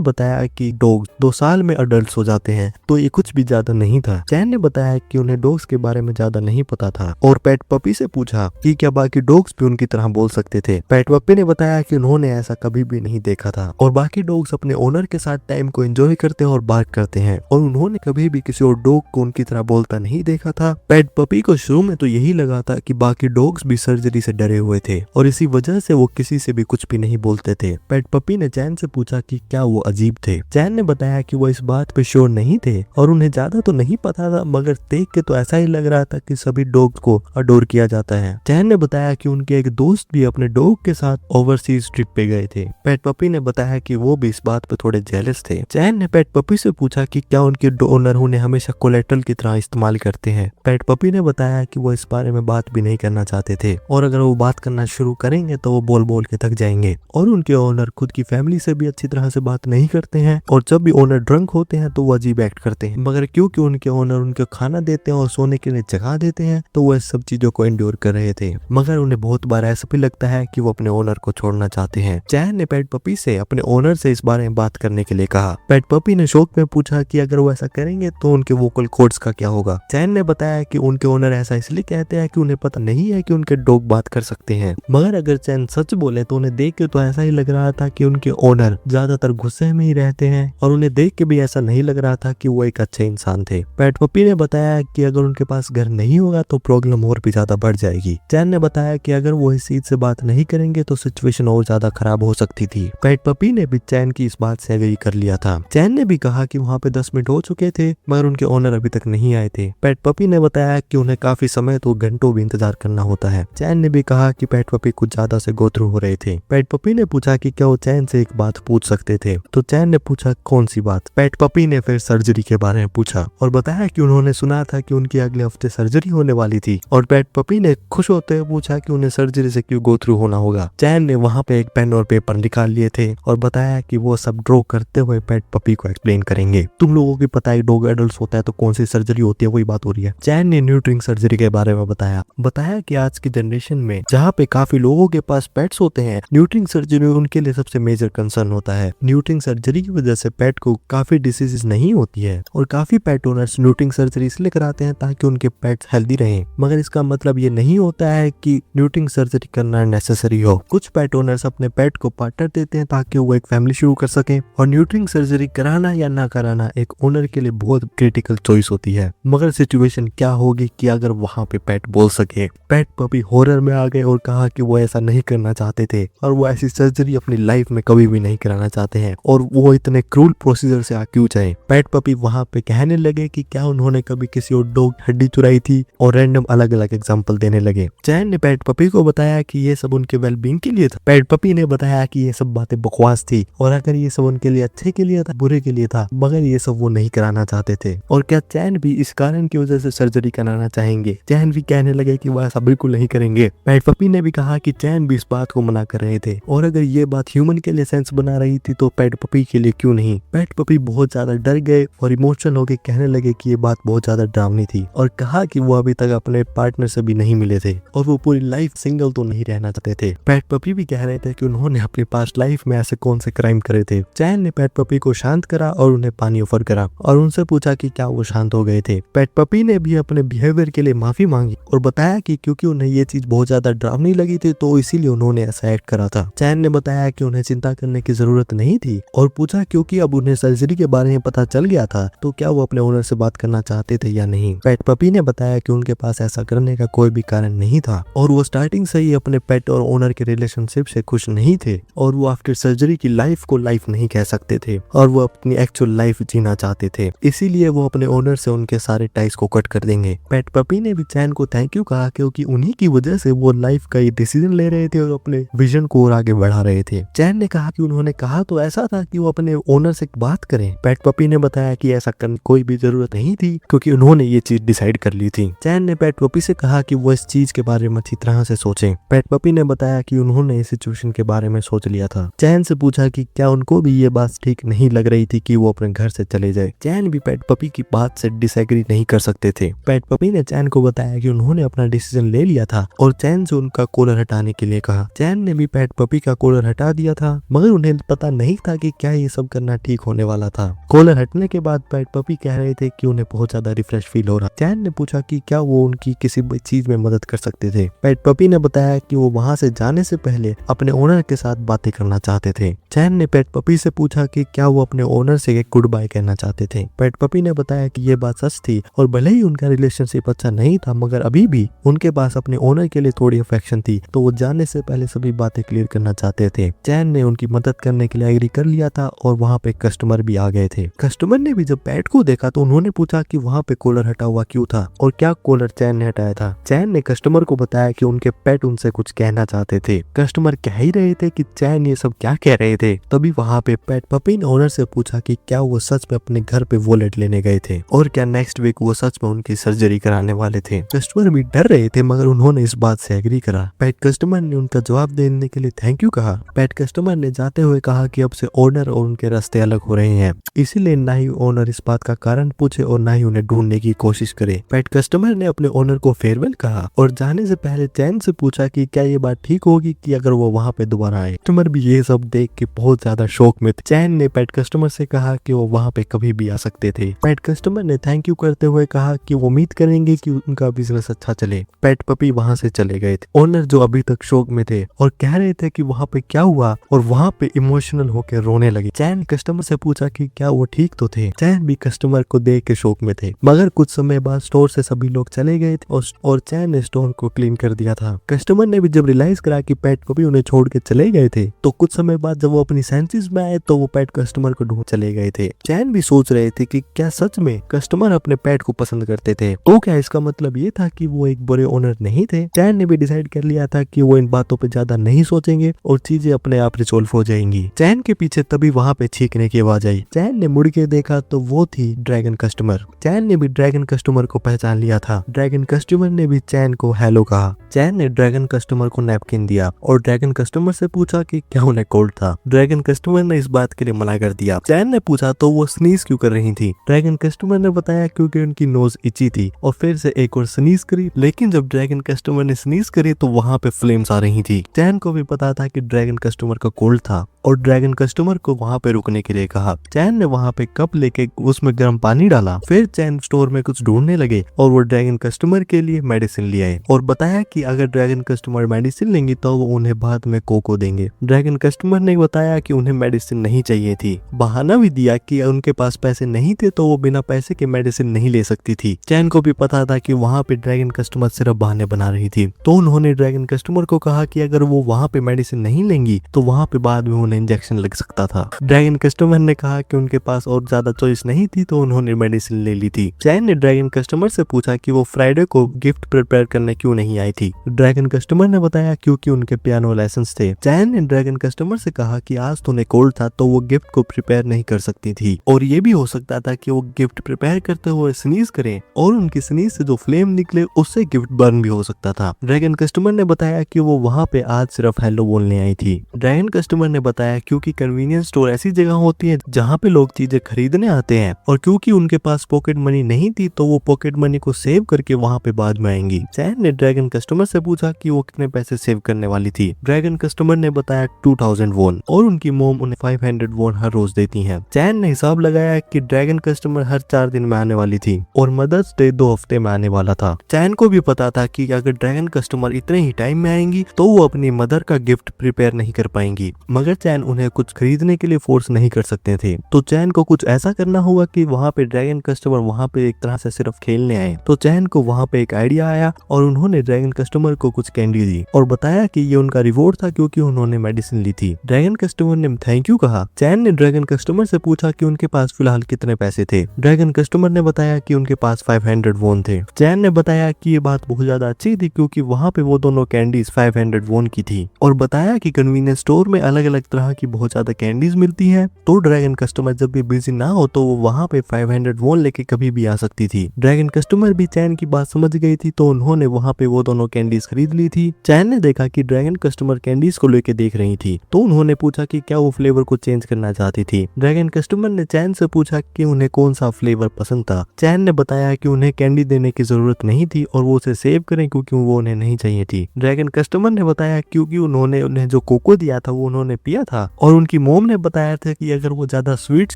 बताया कि डॉग 2 साल में अडल्ट हो जाते हैं, तो ये कुछ भी ज्यादा नहीं था। चैन ने बताया कि उन्हें डॉग्स के बारे में ज्यादा नहीं पता था और पेट पपी से पूछा कि क्या बाकी डॉग्स भी उनकी तरह बोल सकते थे। पेट पपी ने बताया कि उन्होंने ऐसा कभी भी नहीं देखा था और बाकी डॉग्स अपने ओनर के साथ टाइम को एंजॉय करते हैं और बात करते हैं और उन्होंने कभी भी किसी और डॉग को उनकी तरह बोलता नहीं देखा था। पेट पपी को शुरू में तो यही लगा था कि बाकी डॉग्स भी सर्जरी से डरे हुए थे और इसी वजह से वो किसी से भी कुछ भी नहीं बोलते थे। पेट पपी ने चैन से पूछा कि क्या वो अजीब थे। चैन ने बताया कि वो इस बात पे श्योर नहीं थे और उन्हें ज्यादा तो नहीं पता था, मगर देख के तो ऐसा ही लग रहा था कि सभी डॉग्स को अडोर किया जाता है। चैन ने बताया कि उनके एक दोस्त भी अपने डॉग के साथ ओवरसीज ट्रिप पे गए थे। पेट पपी ने बताया कि वो भी इस बात पे थोड़े जेलस थे। चैन ने पेट पपी से पूछा कि क्या उनके ओनर उन्हें हमेशा कोलेटरल की तरह इस्तेमाल करते हैं। पेट पपी ने बताया कि वो इस बारे में बात भी नहीं करना चाहते थे और अगर वो बात करना शुरू करेंगे तो वो बोल बोल के थक जाएंगे और उनके ओनर खुद की फैमिली से भी अच्छी तरह से बात नहीं करते हैं और जब भी ओनर ड्रंक होते हैं तो वो अजीब एक्ट करते हैं, मगर क्योंकि उनके ओनर उनको खाना देते हैं और सोने के लिए जगह देते हैं तो वो इस सब चीजों को एंड्योर कर रहे थे, मगर उन्हें बहुत बार ऐसा भी लगता है कि वो अपने ओनर को छोड़ना चाहते हैं। चैन ने पेट पपी से अपने ओनर से इस बारे में बात करने के लिए कहा। पेट पपी ने शौक में पूछा कि अगर वो ऐसा करेंगे तो उनके वोकल कॉर्ड्स का क्या होगा। चैन ने बताया कि उनके ओनर ऐसा इसलिए कहते हैं कि उन्हें पता नहीं है कि उनके डॉग बात कर सकते हैं, मगर अगर चैन सच बोले तो उन्हें देख के तो ऐसा ही लग रहा था कि उनके ओनर ज्यादातर गुस्से में ही रहते हैं और उन्हें देख के भी ऐसा नहीं लग रहा था कि वो एक अच्छे इंसान थे। पेट पपी ने बताया कि अगर उनके पास घर नहीं होगा तो प्रॉब्लम और भी ज्यादा बढ़ जाएगी। चैन ने बताया कि अगर वो इस चीज से बात नहीं करेंगे तो सिचुएशन और ज्यादा खराब हो सकती थी। पेट पपी ने भी चैन की इस बात से एग्री कर लिया था। चैन ने भी कहा कि वहाँ पे 10 मिनट हो चुके थे मगर उनके ओनर अभी तक नहीं आए थे। पेट पपी ने बताया कि उन्हें काफी समय तो घंटों भी इंतजार करना होता है। चैन ने भी कहा कि पेट पपी कुछ ज्यादा से गो थ्रू हो रहे थे। पेट पपी ने पूछा कि क्या वो चैन से एक बात पूछ सकते थे, तो चैन ने पूछा कौन सी बात। पेट पपी ने फिर सर्जरी के बारे में पूछा और बताया कि उन्होंने सुना था कि उनकी अगले हफ्ते सर्जरी होने वाली थी और पेट पपी ने खुश होते हुए पूछा कि उन्हें सर्जरी से क्यों गो थ्रू होना होगा। चैन ने वहाँ पे एक पेन और पेपर निकाल लिए थे और बताया कि वो सब ड्रॉ करते हुए पेट पपी को एक्सप्लेन करेंगे। तुम लोगों की पता है डॉग एडल्ट होता है तो कौन सी सर्जरी होती है, वही बात हो रही है। चैन ने न्यूट्रिंग सर्जरी के बारे में बताया कि आज की जनरेशन में जहाँ पे काफी लोगों के पास पेट्स होते हैं, न्यूट्रिंग सर्जरी उनके लिए सबसे मेजर कंसर्न होता है। न्यूट्रिंग सर्जरी की वजह से पेट को काफी डिसीजेस नहीं होती है और काफी पेट ओनर्स न्यूट्रिंग सर्जरी इसलिए कराते हैं ताकि उनके पेट्स हेल्दी रहें, मगर इसका मतलब ये नहीं होता है कि न्यूट्रिंग सर्जरी करना नेसेसरी हो। कुछ पेट ओनर्स अपने पेट को पार्टनर देते हैं ताकि वो एक फैमिली शुरू कर सकें और न्यूट्रिंग सर्जरी कराना या ना कराना एक ओनर के लिए बहुत क्रिटिकल चॉइस होती है। मगर सिचुएशन क्या होगी कि अगर वहाँ पे पेट बोल सके। पेट पपी हॉरर में आ गए और कहा कि वो ऐसा नहीं करना चाहते थे और वो ऐसी सर्जरी अपनी लाइफ में कभी भी नहीं कराना चाहते हैं और वो इतने क्रूल प्रोसीजर से क्यों चाहे। पेट पपी वहाँ पे कहने लगे कि क्या उन्होंने कभी किसी और डॉग हड्डी चुराई थी और रैंडम अलग अलग एग्जांपल देने लगे। चैन ने पेट पपी को बताया कि ये सब उनके वेलबींग के लिए था। पेट पपी ने बताया कि ये सब बातें बकवास थी और अगर ये सब उनके लिए अच्छे के लिए था बुरे के लिए था, मगर ये सब वो नहीं कराना चाहते थे। और क्या चैन भी इस कारण की वजह से सर्जरी कराना चाहेंगे। चैन भी कहने लगे कि वो ऐसा बिल्कुल नहीं करेंगे। पेट पपी ने भी कहा कि चैन भी इस बात को मना कर रहे थे और अगर ये बात ह्यूमन के लिए सेंस बना रही थी तो पेट पपी के लिए क्यों नहीं। पेट पपी बहुत ज्यादा डर गए और इमोशनल होकर कहने लगे कि ये बात बहुत ज्यादा डरावनी थी और कहा कि वो अभी तक अपने पार्टनर से भी नहीं मिले थे और वो पूरी लाइफ सिंगल तो नहीं रहना चाहते थे। पेट पपी भी कह रहे थे कि उन्होंने अपनी पास्ट लाइफ में ऐसे कौन से क्राइम करे थे। चैन ने पेट पपी को शांत करा और उन्हें पानी ऑफर करा और उनसे पूछा कि क्या वो शांत हो गए थे। पेट पपी ने भी अपने बिहेवियर के लिए माफी मांगी और बताया कि क्योंकि उन्हें ये चीज बहुत ज्यादा डरावनी लगी थी तो इसीलिए उन्होंने ऐसा एक्ट करा था। चैन ने बताया कि उन्हें चिंता करने की जरूरत नहीं थी और पूछा क्योंकि अब उन्हें सर्जरी के बारे में पता चल गया था तो क्या वो अपने ओनर से बात करना चाहते थे या नहीं। पेट पपी ने बताया कि उनके पास ऐसा करने का कोई भी कारण नहीं था और वो स्टार्टिंग से ही अपने पेट और ओनर के रिलेशन रिलेशनशिप से खुश नहीं थे और वो आफ्टर सर्जरी की लाइफ को लाइफ नहीं कह सकते थे और वो अपनी एक्चुअल लाइफ जीना चाहते थे। इसीलिए वो अपने ओनर से उनके सारे टाइज को कट कर देंगे। पेट पपी ने भी चैन को थैंक यू कहा क्योंकि उन्हीं की वजह से वो लाइफ का ये डिसीजन ले रहे थे और अपने विजन को और आगे बढ़ा रहे थे। चैन ने कहा कि उन्होंने कहा तो ऐसा था कि वो अपने ओनर से बात करें। पेट पपी ने बताया कि ऐसा करने की कोई भी जरूरत नहीं थी क्योंकि उन्होंने ये चीज डिसाइड कर ली थी। चैन ने पेट पपी से कहा कि वो इस चीज के बारे में अच्छी तरह से सोचें। पेट पपी ने बताया कि उन्होंने इस सिचुएशन के बारे में सोच लिया था। चैन से पूछा कि क्या उनको भी ये बात ठीक नहीं लग रही थी कि वो अपने घर से चले जाए। चैन भी पेट पपी की बात से डिसएग्री नहीं कर सकते थे। पेट पपी ने चैन को बताया कि उन्होंने अपना डिसीजन ले लिया था और चैन से उनका कॉलर हटाने के लिए कहा। चैन ने भी पेट पपी का कॉलर हटा दिया था मगर उन्हें पता नहीं था कि क्या ये सब करना ठीक होने वाला था। कॉलर हटने के बाद पेट पपी कह रहे थे कि उन्हें बहुत ज्यादा रिफ्रेश फील हो रहा। चैन ने पूछा कि क्या वो उनकी किसी चीज में मदद कर सकते थे। पेट पपी ने बताया कि वो वहां से जाने से पहले अपने ओनर के साथ बातें करना चाहते थे। चैन ने पेट पपी से पूछा कि क्या वो अपने ओनर से एक गुड बाय कहना चाहते थे। पेट पपी ने बताया कि ये बात सच थी और भले ही उनका रिलेशनशिप अच्छा नहीं था मगर अभी भी उनके पास अपने ओनर के लिए थोड़ी अफेक्शन थी तो वो जाने से पहले सभी बातें क्लियर करना चाहते थे। चैन ने उनकी मदद करने के लिए एग्री कर लिया था और वहाँ पे कस्टमर भी आ गए थे। कस्टमर ने भी जब पेट को देखा तो उन्होंने पूछा कि वहाँ पे कॉलर हटा हुआ क्यों था और क्या कॉलर चैन ने हटाया था। चैन ने कस्टमर को बताया कि उनके पेट उनसे कुछ कहना चाहते थे। कस्टमर कह ही रहे थे कि चैन ये सब क्या कह रहे थे। तभी वहाँ पे पेट पपी ने ओनर से पूछा कि क्या वो सच में अपने घर पे वॉलेट लेने गए थे और क्या नेक्स्ट वीक वो सच में उनकी सर्जरी कराने वाले थे। कस्टमर भी डर रहे थे मगर उन्होंने इस बात से एग्री करा। पेट कस्टमर ने उनका जवाब देने के लिए थैंक यू कहा। पेट कस्टमर ने जाते हुए कहा कि अब से ओनर और उनके रास्ते अलग हो रहे हैं, इसीलिए ना ही ओनर इस बात का कारण पूछे और ना ही उन्हें ढूंढने की कोशिश करे। पेट कस्टमर ने अपने ओनर को फेयरवेल कहा और जाने से पहले चैन से पूछा कि क्या ये बात ठीक होगी कि अगर वो वहाँ पे दोबारा आए। कस्टमर भी ये सब देख के बहुत ज्यादा शौक में थे। चैन ने पेट कस्टमर से कहा कि वो वहाँ पे कभी भी आ सकते थे। पेट कस्टमर ने थैंक यू करते हुए कहा कि वो उम्मीद करेंगे कि उनका बिजनेस अच्छा चले। पेट पपी वहाँ से चले गए थे। ओनर जो अभी तक शौक में थे और कह रहे थे कि वहाँ पे क्या हुआ और वहाँ पे इमोशनल होकर रोने लगे। चैन कस्टमर से पूछा कि क्या वो ठीक तो थे। चैन भी कस्टमर को देख के शौक में थे मगर कुछ समय बाद स्टोर से सभी लोग चले गए थे और चैन ने स्टोर को क्लीन कर दिया था। कस्टमर ने भी जब रियलाइज करा कि पेट पपी उन्हें छोड़ के चले गए थे तो कुछ समय बाद जब वो अपनी सेंसेस में आए तो वो पेट कस्टमर को ढूंढ चले गए थे। चैन भी सोच रहे थे कि क्या सच में कस्टमर अपने पेट को पसंद करते थे तो क्या इसका मतलब ये था कि वो एक बुरे ओनर नहीं थे। चैन ने भी डिसाइड कर लिया था कि वो इन बातों पे ज्यादा नहीं सोचेंगे और चीजें अपने आप रिजॉल्व हो जाएंगी। चैन के पीछे तभी वहाँ पे छींकने की आवाज आई। चैन ने मुड़ के देखा तो वो थी ड्रैगन कस्टमर। चैन ने भी ड्रैगन कस्टमर को पहचान लिया था। ड्रैगन कस्टमर ने भी चैन को हेलो कहा। चैन ने ड्रैगन कस्टमर को नैपकिन दिया और ड्रैगन कस्टमर से पूछा कि क्या उन्हें कोल्ड था। ड्रैगन कस्टमर ने इस बात के लिए मना कर दिया। चैन ने पूछा तो वो स्नीज क्यों कर रही थी। ड्रैगन कस्टमर ने बताया क्योंकि उनकी नोज इची थी और फिर से एक और स्नीज करी, लेकिन जब ड्रैगन कस्टमर ने स्नीज करी तो वहाँ पे फ्लेम्स आ रही थी। चैन को भी पता था कि ड्रैगन कस्टमर का कोल्ड था और ड्रैगन कस्टमर को वहाँ पे रुकने के लिए कहा। चैन ने वहाँ पे कप लेके उसमें गर्म पानी डाला। फिर चैन स्टोर में कुछ ढूंढने लगे और वो ड्रैगन कस्टमर के लिए मेडिसिन ले आए और बताया कि अगर ड्रैगन कस्टमर मेडिसिन लेंगे तो वो उन्हें बाद में कोको देंगे। ड्रैगन कस्टमर ने बताया कि उन्हें मेडिसिन नहीं चाहिए थी। बहाना भी दिया कि उनके पास पैसे नहीं थे तो वो बिना पैसे के मेडिसिन नहीं ले सकती थी। चैन को भी पता था कि वहाँ पे ड्रैगन कस्टमर सिर्फ बहाने बना रही थी तो उन्होंने ड्रैगन कस्टमर को कहा कि अगर वो वहाँ पे मेडिसिन नहीं लेंगी तो वहाँ पे बाद में उन्हें इंजेक्शन लग सकता था। ड्रैगन कस्टमर ने कहा कि उनके पास और ज्यादा चॉइस नहीं थी तो उन्होंने मेडिसिन ले ली थी। चैन ने ड्रैगन कस्टमर से पूछा कि वो फ्राइडे को गिफ्ट प्रिपेयर करने क्यों नहीं आई थी। ड्रैगन कस्टमर ने बताया क्योंकि उनके पियानो लाइसेंस थे। चैन ने ड्रैगन कस्टमर से कहा कि आज तो उन्हें कोल्ड था तो वो गिफ्ट को प्रिपेयर नहीं कर सकती थी और ये भी हो सकता था कि वो गिफ्ट प्रिपेयर करते हुए स्नीज करें और उनकी स्नीज से जो फ्लेम निकले उससे गिफ्ट बर्न भी हो सकता था। ड्रैगन कस्टमर ने बताया कि वो वहाँ पे आज सिर्फ हेलो बोलने आई थी। ड्रैगन कस्टमर ने बताया क्योंकि कन्वीनियंस स्टोर ऐसी जगह होती है जहाँ पे लोग चीजें खरीदने आते हैं और क्योंकि उनके पास पॉकेट मनी नहीं थी तो वो पॉकेट मनी को सेव करके वहाँ पे बाद में आएंगी। चैन ने ड्रैगन कस्टमर से पूछा कि वो कितने पैसे सेव करने वाली थी। ड्रैगन कस्टमर ने बताया 2000 वॉन और उनकी मोम उन्हें 500 वॉन हर रोज देती है। चैन ने हिसाब लगाया कि ड्रैगन कस्टमर हर 4 दिन में आने वाली थी और मदर्स डे 2 हफ्ते में आने वाला था। चैन को भी पता था कि अगर ड्रैगन कस्टमर इतने ही टाइम में आएंगी तो वो अपनी मदर का गिफ्ट प्रिपेयर नहीं कर पाएंगी, मगर चैन उन्हें कुछ खरीदने के लिए फोर्स नहीं कर सकते थे। तो चैन को कुछ ऐसा करना होगा कि वहाँ पे ड्रैगन कस्टमर वहाँ पे एक तरह से सिर्फ खेलने आए। तो चैन को वहाँ पे एक आइडिया आया और उन्होंने ड्रैगन कस्टमर को कुछ कैंडी दी और बताया कि ये उनका रिवॉर्ड था क्योंकि उन्होंने मेडिसिन ली थी। ड्रैगन कस्टमर ने थैंक यू कहा। चैन ने ड्रैगन कस्टमर से पूछा कि उनके पास फिलहाल कितने पैसे थे। ड्रैगन कस्टमर ने बताया कि उनके पास 500 वोन थे। चैन ने बताया कि ये बात बहुत ज्यादा अच्छी थी क्योंकि वहाँ पे वो दोनों कैंडीज 500 वोन की थी और बताया कि कन्वीनियंस स्टोर में अलग अलग तरह की बहुत ज्यादा कैंडीज मिलती हैं। तो ड्रैगन कस्टमर जब भी बिजी ना हो तो वो वहाँ पे 500 वोन लेके कभी भी आ सकती थी। ड्रैगन कस्टमर भी चैन की बात समझ गई थी तो उन्होंने वहाँ पे वो दोनों कैंडीज खरीद ली थी। चैन ने देखा कि ड्रैगन कस्टमर कैंडीज को लेके देख रही थी तो उन्होंने पूछा कि क्या वो फ्लेवर को चेंज करना चाहती थी। ड्रैगन कस्टमर ने चैन से पूछा कि उन्हें कौन सा फ्लेवर पसंद था। चैन ने बताया कि उन्हें कैंडी देने की जरूरत नहीं थी और वो उसे सेव करें क्योंकि वो उन्हें नहीं चाहिए थी। ड्रैगन कस्टमर ने बताया क्योंकि उन्होंने उन्हें जो कोको दिया था वो उन्होंने पिया था और उनकी मोम ने बताया था कि अगर वो ज्यादा स्वीट्स